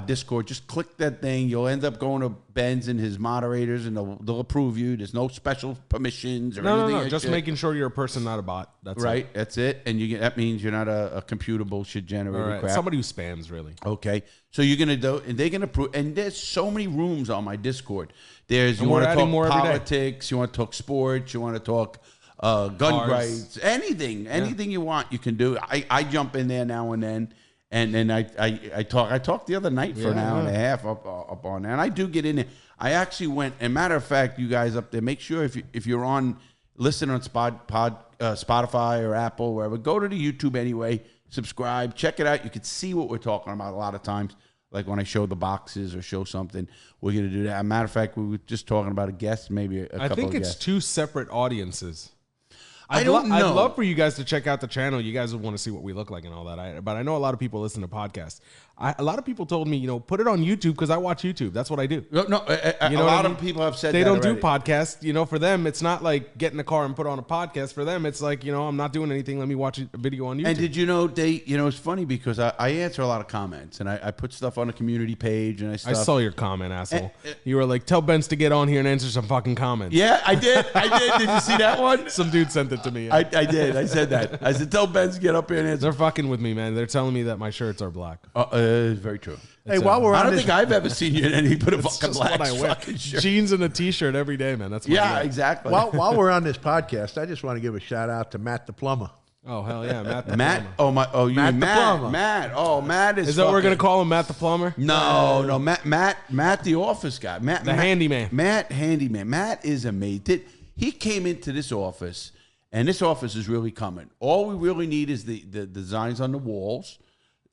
Discord, just click that thing. You'll end up going to Benz and his moderators, and they'll approve you. There's no special permissions or anything. No. Just making sure you're a person, not a bot. That's right. It. That's it. And that means you're not a computer bullshit generator crap. Somebody who spams, really. Okay. So you're gonna do, and they're gonna approve. And there's so many rooms on my Discord. You want to talk politics, you want to talk sports, you want to talk gun rights, anything you want, you can do. I jump in there now and then. And then I talked the other night for an hour and a half up on there. And I do get in there. I actually went, and matter of fact, you guys up there, make sure if you're on, listen on Spotify or Apple, wherever, go to the YouTube anyway, subscribe, check it out. You can see what we're talking about a lot of times. Like when I show the boxes or show something, we're going to do that. Matter of fact, we were just talking about a guest, maybe a couple of guests. I think it's two separate audiences. I don't know. I'd love for you guys to check out the channel. You guys would want to see what we look like and all that. But I know a lot of people listen to podcasts. A lot of people told me, put it on YouTube because I watch YouTube. That's what I do. A lot of people have said they that don't already. do podcasts. For them, it's not like get in a car and put on a podcast. For them, it's like, I'm not doing anything. Let me watch a video on YouTube. And did you know it's funny because I answer a lot of comments and I put stuff on the community page and I saw your comment, asshole. You were like, tell Benz to get on here and answer some fucking comments. Yeah, I did. Did you see that one? Some dude sent it to me. I did. I said that. I said, tell Benz to get up here and answer. They're fucking with me, man. They're telling me that my shirts are black. Very true. Hey, while we're on I don't think I've ever seen you in any put a fucking black fucking shirt. Jeans and a t-shirt every day, man. That's what I wear. Exactly. While we're on this podcast, I just want to give a shout out to Matt the plumber. Oh hell yeah, Matt the Matt. plumber. You mean Matt? Matt. Oh, Matt is. Is that what we're gonna call him, Matt the plumber? No. Matt, the office guy. Matt, handyman. Matt, handyman. Matt is amazing. He came into this office, and this office is really coming. All we really need is the designs on the walls.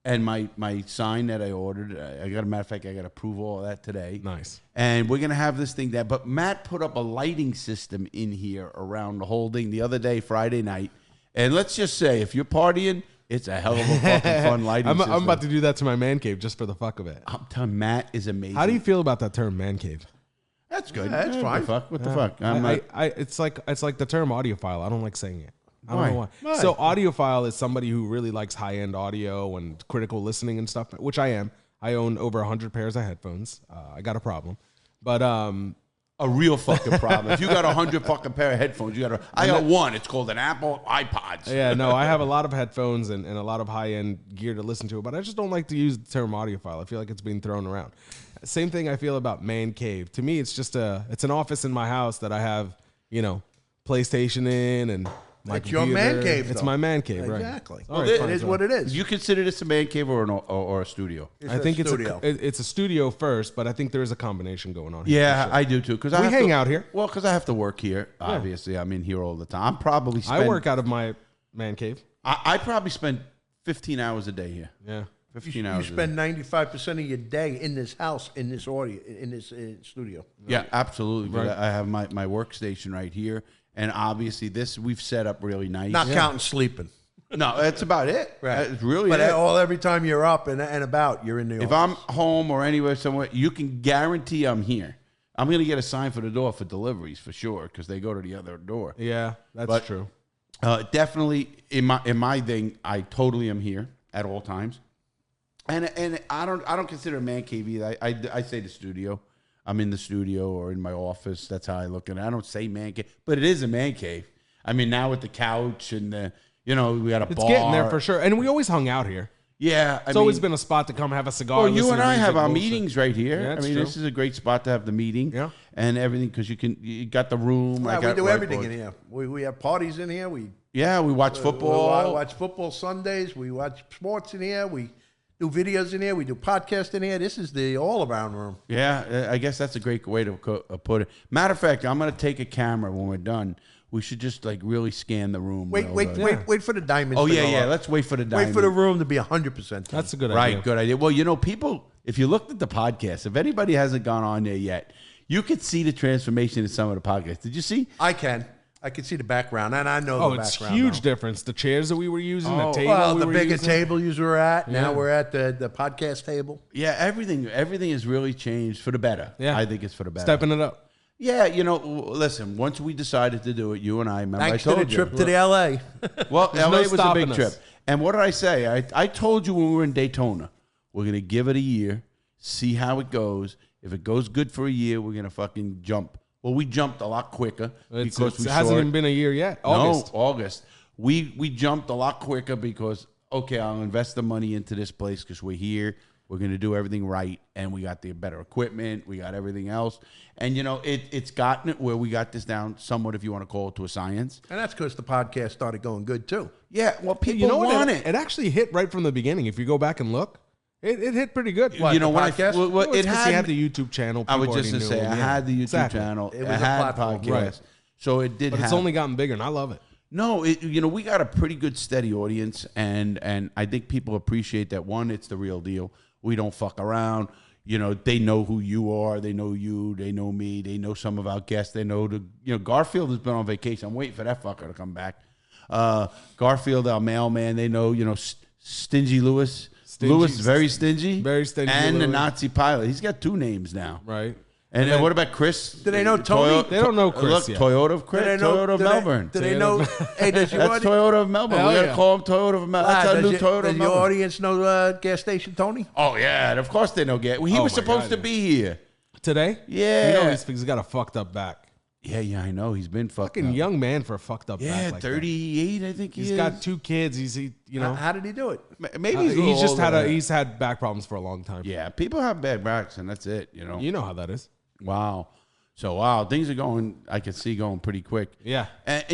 And my sign that I ordered, I got a matter of fact, I got to approve all of that today. Nice. And we're gonna have this thing there. But Matt put up a lighting system in here around the whole thing the other day, Friday night. And let's just say, if you're partying, it's a hell of a fucking fun lighting system. I'm about to do that to my man cave just for the fuck of it. I'm telling you, Matt is amazing. How do you feel about that term, man cave? That's good. That's fine. What the fuck? It's like the term audiophile. I don't like saying it. I don't know why. Why? So audiophile is somebody who really likes high-end audio and critical listening and stuff, which I am. I own over 100 pairs of headphones. I got a problem. But a real fucking problem. If you got 100 fucking pair of headphones, I got one. It's called an Apple iPods. Yeah, no, I have a lot of headphones and a lot of high-end gear to listen to, but I just don't like to use the term audiophile. I feel like it's being thrown around. Same thing I feel about man cave. To me, it's just it's an office in my house that I have, PlayStation in and my It's your computer. man cave, It's though. my man cave, right? Exactly. All right, It fine, is so- what it is. You consider this a man cave or a studio? I think studio. it's a studio first, but I think there is a combination going on here. Yeah, I do too. Because We hang out here. Well, because I have to work here. Obviously, I'm in here all the time. I'm probably I work out of my man cave. I probably spend 15 hours a day here. Yeah. 15 You hours. spend 95% of your day in this house, in this audio, in this studio. Yeah, absolutely. Right. I have my workstation right here, and obviously this we've set up really nice. Not counting sleeping. No, that's about it. Right. It's really But it. every time you're up and about, you're in the office. If I'm home or anywhere somewhere, you can guarantee I'm here. I'm going to get a sign for the door for deliveries for sure because they go to the other door. Yeah, that's But- true. Definitely in my thing, I totally am here at all times, and I don't consider a man cave either. I say the studio. I'm in the studio or in my office. That's how I look at it. I don't say man cave, but it is a man cave. I mean, now with the couch and the we got a It's bar. getting there for sure. And we always hung out here. Yeah, It's always been a spot to come have a cigar. Well, you listen and to I music, have our bullshit. meetings right here. Yeah, I that's mean, true. this is a great spot to have the meeting. Yeah. And everything because you got the room. I we got do everything whiteboard. in here. We have parties in here. We watch football. We watch football Sundays. We watch sports in here. We do videos in here. We do podcasts in here. This is the all-around room. Yeah, I guess that's a great way to put it. Matter of fact, I'm going to take a camera when we're done. We should just really scan the room. Wait for the diamonds. Oh to yeah, go yeah. up. Let's wait for the diamond. Wait for the room to be 100%. That's a good idea. Right, good idea. Well, people, if you looked at the podcast, if anybody hasn't gone on there yet, you could see the transformation in some of the podcasts. Did you see? I can see the background, and I know Oh, the it's background. huge now. difference. The chairs that we were using, the table Well, we the were bigger using. table you were at. Yeah. Now we're at the podcast table. Yeah, everything has really changed for the better. Yeah. I think it's for the better. Stepping it up. Yeah, listen, once we decided to do it, you and I, remember Thanks I to told the you. trip to the LA. Well, There's LA no was a stopping big us. trip. And what did I say? I told you when we were in Daytona, we're going to give it a year, see how it goes. If it goes good for a year, we're going to fucking jump. Well, we jumped a lot quicker because It we hasn't saw even been a year yet. August. No, August. We jumped a lot quicker because, okay, I'll invest the money into this place because we're here. We're going to do everything right, and we got the better equipment. We got everything else. And, it's gotten it where we got this down somewhat, if you want to call it, to a science. And that's because the podcast started going good, too. Yeah, well, people You know what? want it. It actually hit right from the beginning. If you go back and look, it hit pretty good. What, You know, the when podcast? well, it He had had the YouTube channel. I was People just going to already say, knew I him. had the YouTube Exactly. channel. It was I a had the platform. podcast. Right. So it did But have. it's only gotten bigger, and I love it. No, we got a pretty good, steady audience, and I think people appreciate that. One, it's the real deal. We don't fuck around. They know who you are. They know you. They know me. They know some of our guests. They know Garfield has been on vacation. I'm waiting for that fucker to come back. Garfield, our mailman. They know, Stingy Lewis. Stingy. Lewis is very stingy. Very stingy And the Louis. Nazi pilot. He's got two names now. Right. And then what about Chris? Do they know Tony? They don't know Chris Look, yet. Toyota of Chris. Toyota of Melbourne. Do they know? Hey, does your That's Toyota of Melbourne. Hell We got to yeah. call him Toyota of Melbourne. That's our new Toyota does of your Melbourne. audience know Gas Station Tony? Oh, yeah. And of course they know Gary. Well, he Oh, was my supposed God, to be here. Today? Yeah. He's got a fucked up back. Yeah, I know. He's been fucking Fucking young man for a fucked up Yeah, back like that. 38, I think he He's is. got 2 kids. How did he do it? Maybe he's a little he's just older. he's had back problems for a long time. Yeah, people have bad backs, and that's it, You know how that is. Wow. So, things are going, I can see going pretty quick. Yeah. And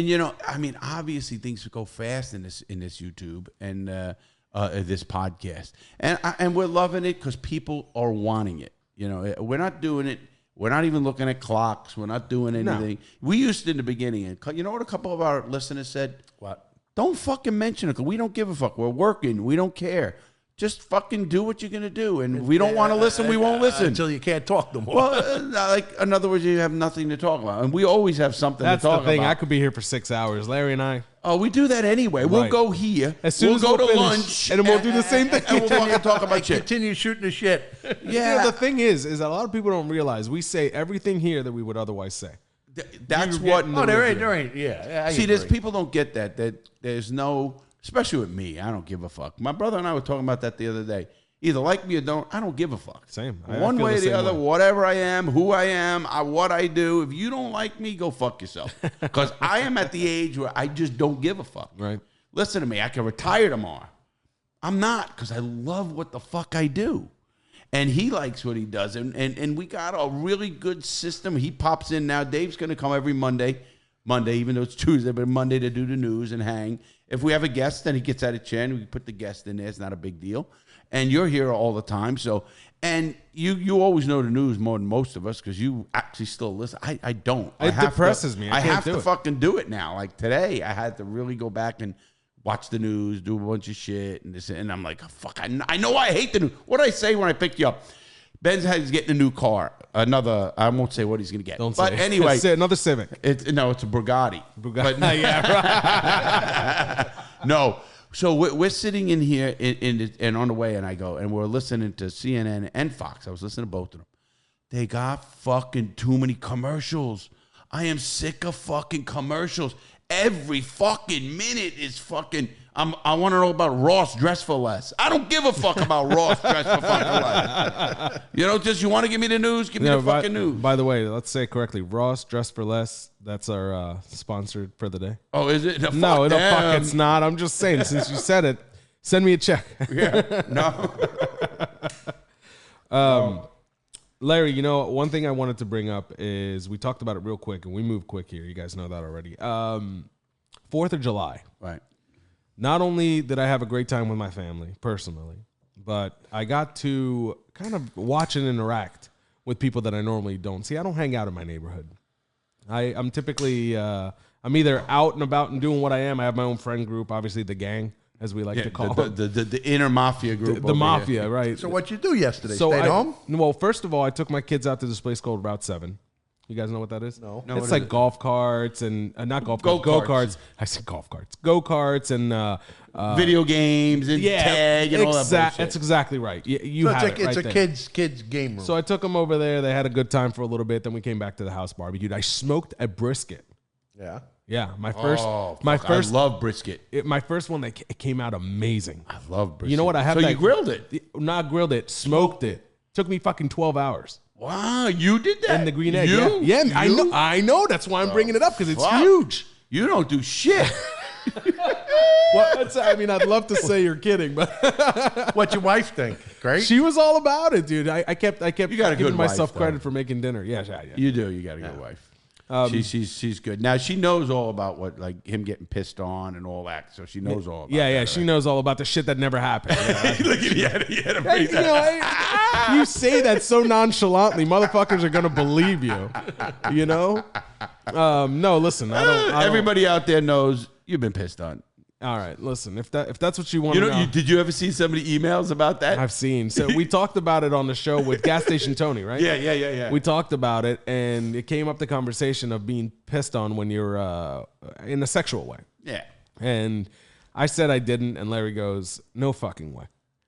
I mean, obviously things go fast in this YouTube and this podcast. And we're loving it because people are wanting it. We're not doing it. We're not even looking at clocks. We're not doing anything. We used to in the beginning. And you know what a couple of our listeners said? What? Don't fucking mention it because we don't give a fuck. We're working. We don't care. Just fucking do what you're going to do. And if we don't want to listen, we won't listen. Until you can't talk no more. Well, in other words, you have nothing to talk about. And we always have something That's to talk the thing. about. I could be here for 6 hours. Larry and I. Oh, we do that anyway. We'll Right. go here. As soon we'll as go we'll to finish, lunch. and then we'll do the same thing. And we'll fucking talk about shit. Continue shooting the shit. Yeah. The thing is that a lot of people don't realize we say everything here that we would otherwise say. That's You what. get- Oh, there ain't. Yeah. I See, there's agree. people don't get that there's no, especially with me, I don't give a fuck. My brother and I were talking about that the other day. Either like me or don't, I don't give a fuck. Same. I One feel way the or the same other, way. whatever I am, who I am, what I do. If you don't like me, go fuck yourself. Because I am at the age where I just don't give a fuck. Right. Listen to me. I can retire tomorrow. I'm not because I love what the fuck I do. And he likes what he does. And we got a really good system. He pops in now. Dave's going to come every Monday, even though it's Tuesday, but Monday to do the news and hang. If we have a guest, then he gets out of chair and we put the guest in there. It's not a big deal. And you're here all the time. So, and you always know the news more than most of us because you actually still listen. I don't. It depresses me. I have to fucking do it now. Like today, I had to really go back and watch the news, do a bunch of shit, and I'm like, fuck, I know I hate the news. What did I say when I picked you up? Ben's getting a new car. Another, I won't say what he's going to get. Don't but say. Anyway. It's another Civic. It's a Bugatti. But, yeah, right. No. So we're sitting in here and on the way, and I go, and we're listening to CNN and Fox. I was listening to both of them. They got fucking too many commercials. I am sick of fucking commercials. Every fucking minute is fucking. I want to know about Ross Dress for Less. I don't give a fuck about Ross Dress for fucking less. You know, just you want to give me the news, give me the fucking news. By the way, let's say it correctly. Ross Dress for Less. That's our sponsored for the day. Oh, is it? No, it's not. I'm just saying. Since you said it, send me a check. Yeah. No. Larry, you know, one thing I wanted to bring up is we talked about it real quick, and we moved quick here. You guys know that already. 4th of July. Right. Not only did I have a great time with my family, personally, but I got to kind of watch and interact with people that I normally don't see. I don't hang out in my neighborhood. I'm typically, I'm either out and about and doing what I am. I have my own friend group, obviously the gang, as we like to call it. The inner mafia group. The mafia, here. Right. So what you do yesterday? Stayed home? Well, first of all, I took my kids out to this place called Route 7. You guys know what that is? No. It's like golf carts and not golf carts. Go-karts. I said golf carts. Go-karts and video games and tag and all that bullshit. That's exactly right. It's a kids game room. So I took them over there. They had a good time for a little bit. Then we came back to the house, barbecued. I smoked a brisket. Yeah. Yeah, my first. I love brisket. My first one, it came out amazing. I love brisket. You know what? I had. So you grilled it? Not grilled it. Smoked it. Took me fucking 12 hours. Wow, you did that? And the green egg. You? Yeah. I know. That's why I'm bringing it up because it's huge. You don't do shit. Well, I mean, I'd love to say you're kidding, but what's your wife think? Great. She was all about it, dude. I kept you got giving myself wife, credit for making dinner. Yeah. You do. You got a good wife. She's good. Now she knows all about what like him getting pissed on and all that. So she knows all about that. She knows all about the shit that never happened. Look at he had a break that. You say that so nonchalantly, motherfuckers are gonna believe you. You know? No, listen. I don't. Everybody out there knows you've been pissed on. All right, listen. If that's what you want to know, did you ever see somebody emails about that? I've seen. So we talked about it on the show with Gas Station Tony, right? Yeah. We talked about it, and it came up the conversation of being pissed on when you're in a sexual way. Yeah. And I said I didn't, and Larry goes, "No fucking way."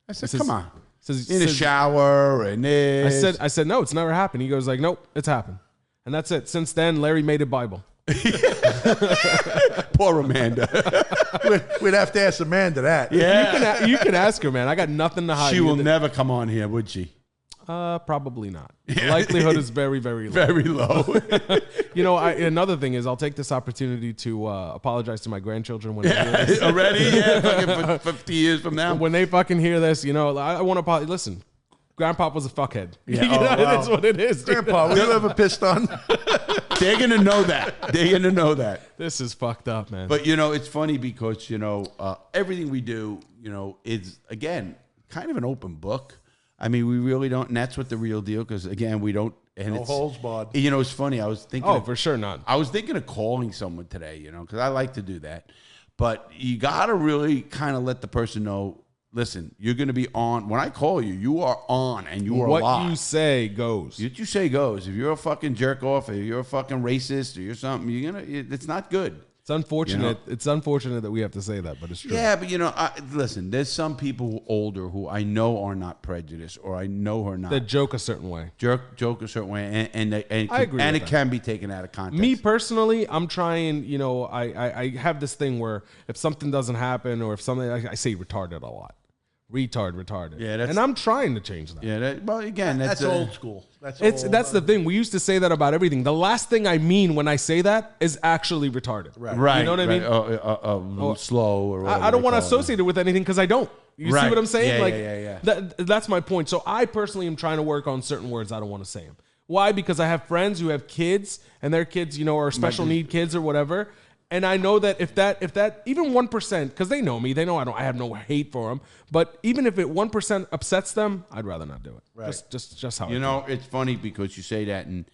I said, "Come on." Says, in the shower and this. I said, "No, it's never happened." He goes like, "Nope, it's happened," and that's it. Since then, Larry made it Bible. Poor Amanda. We'd have to ask Amanda that. Yeah, you can ask her, man. I got nothing to hide. She will never come on here, would she? Probably not. The likelihood is very, very low. Very low. You know, another thing is I'll take this opportunity to apologize to my grandchildren when they hear this. Already? Yeah, fucking 50 years from now. When they fucking hear this, you know, I want to apologize. Listen, Grandpa was a fuckhead. Yeah. It is what it is. Grandpa, were you ever pissed on? They're going to know that. They're going to know that. This is fucked up, man. But, you know, it's funny because, you know, everything we do, you know, is, again, kind of an open book. I mean, we really don't, and that's what the real deal, because, again, we don't. And no holds barred. You know, it's funny. I was thinking. For sure not. I was thinking of calling someone today, you know, because I like to do that. But you got to really kind of let the person know, listen, you're going to be on. When I call you, you are on and you are what live. you say goes. What you say goes. If you're a fucking jerk off, or you're a fucking racist, or you're something, it's not good. It's unfortunate. You know? It's unfortunate that we have to say that, but it's true. Yeah, but you know, listen. There's some people older who I know are not prejudiced, or I know are not. That joke a certain way. Joke a certain way, and I agree. And with it that. can be taken out of context. Me personally, I'm trying. You know, I have this thing where if something doesn't happen, or if something, I say retarded a lot. Retarded. Yeah, and I'm trying to change that. Yeah, well, again, that's old school. That's the thing. We used to say that about everything. The last thing I mean when I say that is actually retarded. Right. You know what I mean? Slow or whatever. I don't want to associate it with anything because I don't. You Right. see what I'm saying? Yeah, like, yeah. That's my point. So I personally am trying to work on certain words I don't want to say them. Why? Because I have friends who have kids, and their kids, are special need kids or whatever. And I know that if that even 1%, because they know me, they know I have no hate for them. But even if it 1% upsets them, I'd rather not do it. Right. Just how It's funny because you say that, and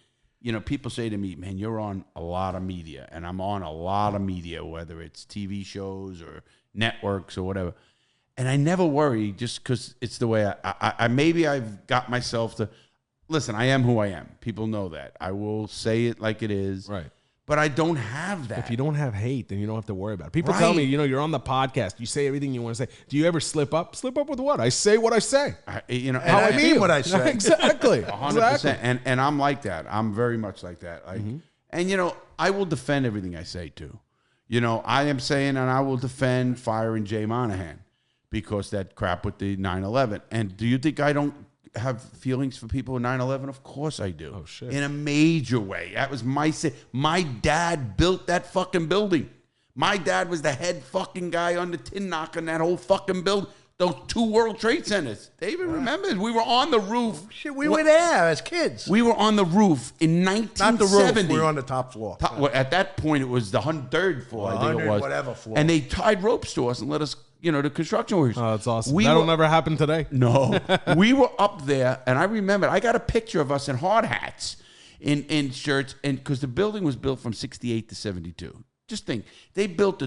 people say to me, "Man, you're on a lot of media," and I'm on a lot of media, whether it's TV shows or networks or whatever. And I never worry, just because it's the way I maybe I've got myself to listen. I am who I am. People know that. I will say it like it is. Right. But I don't have that. If you don't have hate, then you don't have to worry about it. People tell me, you're on the podcast. You say everything you want to say. Do you ever slip up? Slip up with what? I say what I say. How I mean what I say. Exactly. 100%. Exactly. And I'm like that. I'm very much like that. And, I will defend everything I say, too. I am saying, and I will defend firing Jay Monahan because that crap with the 9/11. And do you think I don't have feelings for people in 9/11? Of course I do. Oh, shit. In a major way. That was my dad built that fucking building. My dad was the head fucking guy on the tin knocker in that whole fucking building. Those 2 World Trade Centers. David remembers. We were on the roof. Shit, we were there as kids. We were on the roof in 1970. Not the roof. We were on the top floor. Well, at that point, it was the 103rd floor, I think it was. Whatever floor. And they tied ropes to us and let us, the construction workers. Oh, that's awesome. That'll never happen today. No. We were up there, and I remember, I got a picture of us in hard hats, in shirts, and because the building was built from 68 to 72. Just think, they built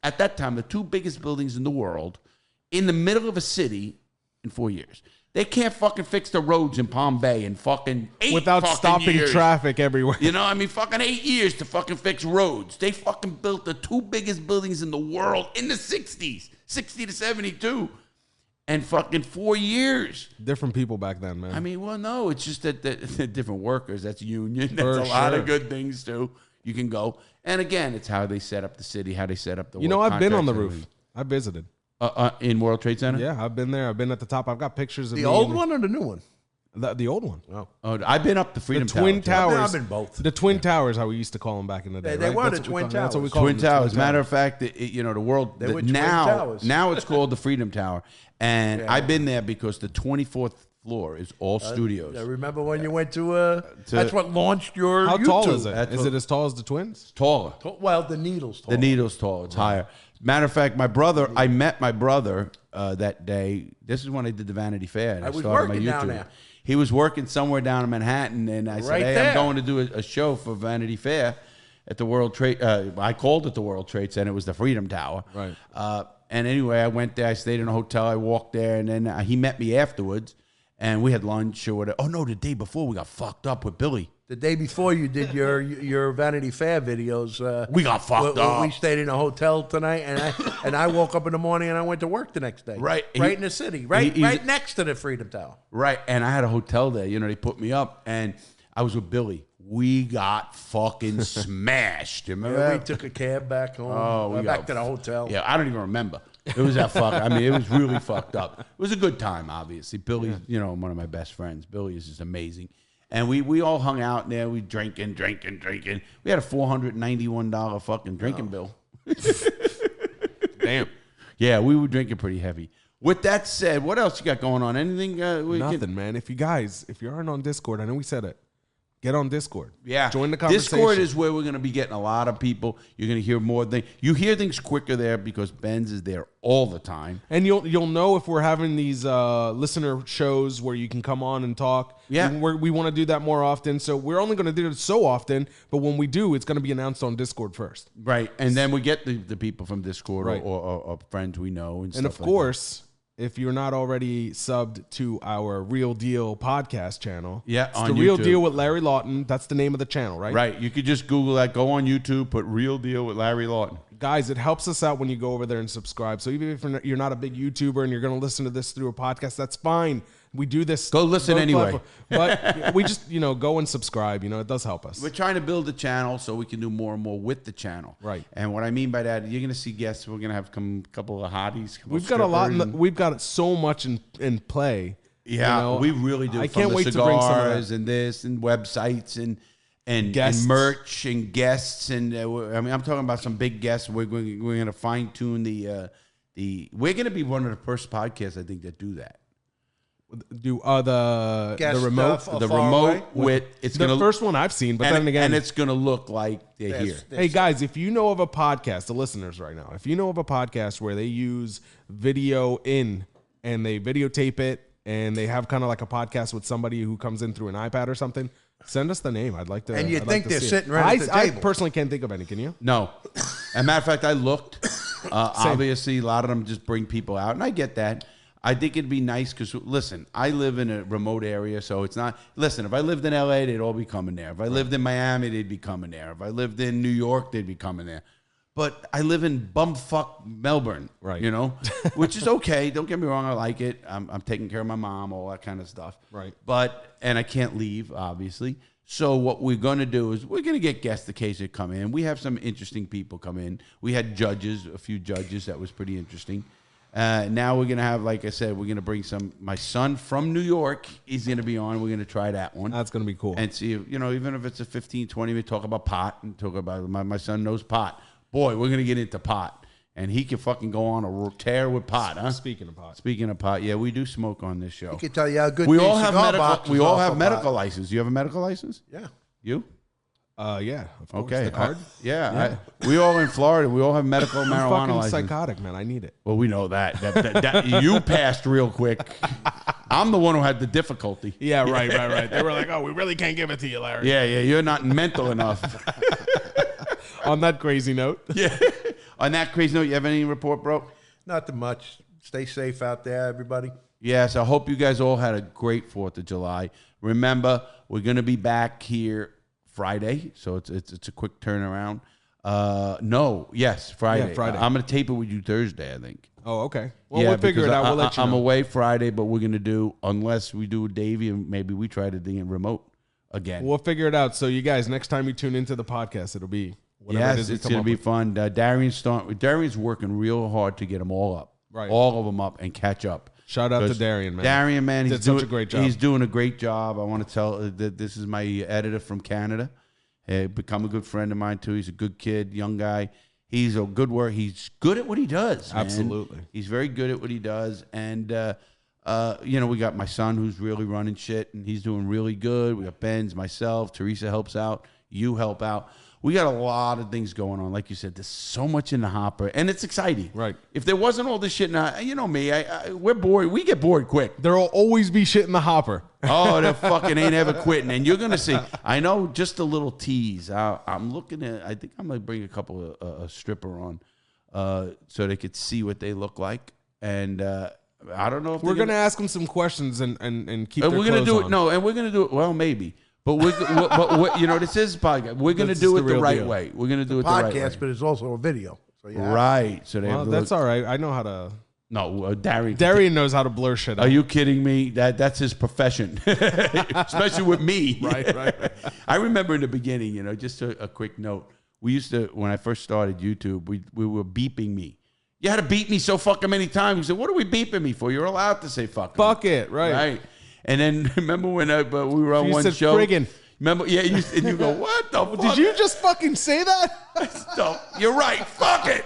at that time, the 2 biggest buildings in the world in the middle of a city in 4 years. They can't fucking fix the roads in Palm Bay in fucking 8 without fucking stopping years. traffic everywhere. Fucking 8 years to fucking fix roads. They fucking built the 2 biggest buildings in the world in the 60s, 60 to 72, and fucking 4 years. Different people back then, man. No, it's just that the different workers. That's union. That's a lot of good things too. You can go, and again, it's how they set up the city, how they set up the. I've been on the roof. I visited. In World Trade Center? Yeah, I've been there. I've been at the top. I've got pictures of the old one or the new one? The old one. Oh, I've been up the Freedom the Twin Tower. Towers. I've been both. The Twin Towers, how we used to call them back in the day. They right? were That's the what Twin Towers. That's what we call Twin them. Towers. Matter of fact, the world. They were Twin Towers. Now it's called the Freedom Tower, and I've been there because the 24th floor is all studios. I remember when you went to that's what launched your How YouTube. tall is it? Is it as tall as the Twins? Taller. Well, the needle's tall. The needle's tall. It's higher. Matter of fact, I met my brother that day. This is when I did the Vanity Fair. And I was started working my YouTube. down there. He was working somewhere down in Manhattan, and I said, Right "Hey, there. I'm going to do a show for Vanity Fair at the World Trade." I called it the World Trade Center. It was the Freedom Tower. Right. And anyway, I went there. I stayed in a hotel. I walked there, and then he met me afterwards, and we had lunch or whatever. Oh no, the day before we got fucked up with Billy. The day before you did your Vanity Fair videos, We got fucked up. We stayed in a hotel tonight, and I woke up in the morning and I went to work the next day. Right. in the city, right next to the Freedom Tower. Right, and I had a hotel there. They put me up, and I was with Billy. We got fucking smashed. Remember? Yeah, we took a cab back home. Back to the hotel. Yeah, I don't even remember. It was that fucking. It was really fucked up. It was a good time, obviously. Billy's, one of my best friends. Billy is just amazing. And we all hung out there. We drinking. We had a $491 fucking drinking bill. Damn. Yeah, we were drinking pretty heavy. With that said, what else you got going on? Anything? Nothing, man. If you aren't on Discord, I know we said it. Get on Discord. Yeah. Join the conversation. Discord is where we're going to be getting a lot of people. You're going to hear more things. You hear things quicker there because Benz is there all the time. And you'll know if we're having these listener shows where you can come on and talk. Yeah. We want to do that more often. So we're only going to do it so often. But when we do, it's going to be announced on Discord first. Right. And then we get the people from Discord Right. or friends we know. And of stuff like course, if you're not already subbed to our Real Deal podcast channel, it's on the Real YouTube. Deal with Larry Lawton. That's the name of the channel, right? Right. You could just Google that. Go on YouTube. Put Real Deal with Larry Lawton. Guys, it helps us out when you go over there and subscribe. So even if you're not a big YouTuber and you're going to listen to this through a podcast, that's fine. We do this. Go listen anyway. But we just, go and subscribe. It does help us. We're trying to build a channel so we can do more and more with the channel. Right. And what I mean by that, you're going to see guests. We're going to have a couple of hotties. We've got a lot. We've got so much in play. Yeah, we really do. I From can't the wait to bring some of cigars that. and this and websites and Guests. merch and guests and I'm talking about some big guests. We're going to fine tune the we're going to be one of the first podcasts, I think, that do that. Do the Guest remote stuff The far remote away? with it's the going to first one I've seen, but then again, and it's going to look like they're here. hey guys, if you know of a podcast, the listeners right now, if you know of a podcast where they use video in and they videotape it and they have kind of like a podcast with somebody who comes in through an iPad or something, send us the name. I'd like to. And you I'd think like to they're see sitting it. right at the I table. personally can't think of any. Can you? No. As a matter of fact, I looked. Obviously, a lot of them just bring people out, and I get that. I think it'd be nice because, listen, I live in a remote area, so it's not. Listen, if I lived in L.A., they'd all be coming there. If I lived in Miami, they'd be coming there. If I lived in New York, they'd be coming there. But I live in bumfuck Melbourne, Right. you know, which is okay. Don't get me wrong. I like it. I'm taking care of my mom, all that kind of stuff. Right. And I can't leave, obviously. So what we're going to do is we're going to get guests occasionally come in. We have some interesting people come in. We had a few judges. That was pretty interesting. Now we're going to have, like I said, we're going to bring my son from New York. He's going to be on. We're going to try that one. That's going to be cool. And see, even if it's a 15, 20 minute talk about pot and talk about my son knows pot. Boy, we're going to get into pot. And he can fucking go on a tear with pot, huh? Speaking of pot, yeah, we do smoke on this show. I can tell you how good We these all have cigar medical. boxes We all are have for medical pot. license. You have a medical license? Yeah. You? Yeah, of course. Okay. The card. We all in Florida. We all have medical I'm marijuana fucking license. psychotic, man. I need it. Well, we know that you passed real quick. I'm the one who had the difficulty. Yeah, right. They were like, "Oh, we really can't give it to you, Larry." Yeah, you're not mental enough. On that crazy note. Yeah. On that crazy note, you have any report, bro? Not too much. Stay safe out there, everybody. Yes, I hope you guys all had a great 4th of July. Remember, we're going to be back here Friday, so it's a quick turnaround. Friday. Yeah, Friday. I'm going to tape it with you Thursday, I think. Oh, okay. Well, we'll figure it out. We'll let you know. I'm away Friday, but we're going to do, unless we do Davey, and maybe we try to do it remote again. We'll figure it out. So you guys, next time you tune into the podcast, it'll be whatever it is we it's come going to up be with. fun. Darian's working real hard to get them all up. Right. All of them up and catch up. Shout out to Darian, man. Darian, man, Did such a great job. He's doing a great job. I want to tell that this is my editor from Canada. Become a good friend of mine too. He's a good kid, young guy. He's a good worker. He's good at what he does. Man. Absolutely. He's very good at what he does. And we got my son who's really running shit, and he's doing really good. We got Benz, myself, Teresa helps out. You help out. We got a lot of things going on. Like you said, there's so much in the hopper, and it's exciting. Right. If there wasn't all this shit, you know me, we're bored. We get bored quick. There'll always be shit in the hopper. Oh, they fucking ain't ever quitting. And you're going to see. I know, just a little tease. I'm looking at, I think I'm going to bring a couple of a stripper on so they could see what they look like. And I don't know if We're going to ask them some questions and keep their we're going to do on. it. No, and we're going to do it. Well, maybe. But this is a podcast. We're going to do it the right deal. way. We're going to do it the right way. Podcast, but it's also a video. So yeah. Right. So they Well, have to that's look. all right. I know how to. No, Darian. Darian knows how to blur shit out. Are you kidding me? That's his profession, especially with me. Right. I remember in the beginning, just a quick note. We used to, when I first started YouTube, we were beeping me. You had to beep me so fucking many times. We said, "What are we beeping me for?" You're allowed to say "fucking." Fuck it, right? Right. And then remember when we were on You one said show? friggin'. Remember? Yeah. And you go, "What the fuck?" Did you just fucking say that? So, you're right. Fuck it.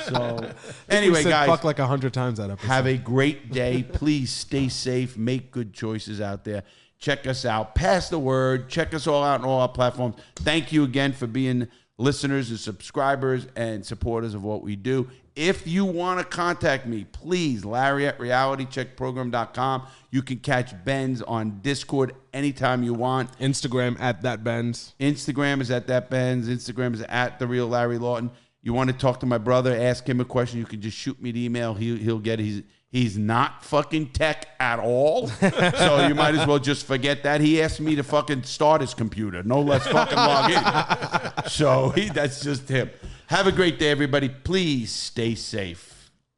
So anyway, We said guys. fuck like 100 times that episode. Have a great day. Please stay safe. Make good choices out there. Check us out. Pass the word. Check us all out on all our platforms. Thank you again for being listeners and subscribers and supporters of what we do. If you want to contact me, please, Larry at realitycheckprogram.com. You can catch Benz on Discord anytime you want. Instagram at that Benz. Instagram is at that Benz. Instagram is at the real Larry Lawton. You want to talk to my brother, ask him a question, you can just shoot me the email. He'll get it. He's not fucking tech at all. So you might as well just forget that. He asked me to fucking start his computer. No less fucking log in. So that's just him. Have a great day, everybody. Please stay safe.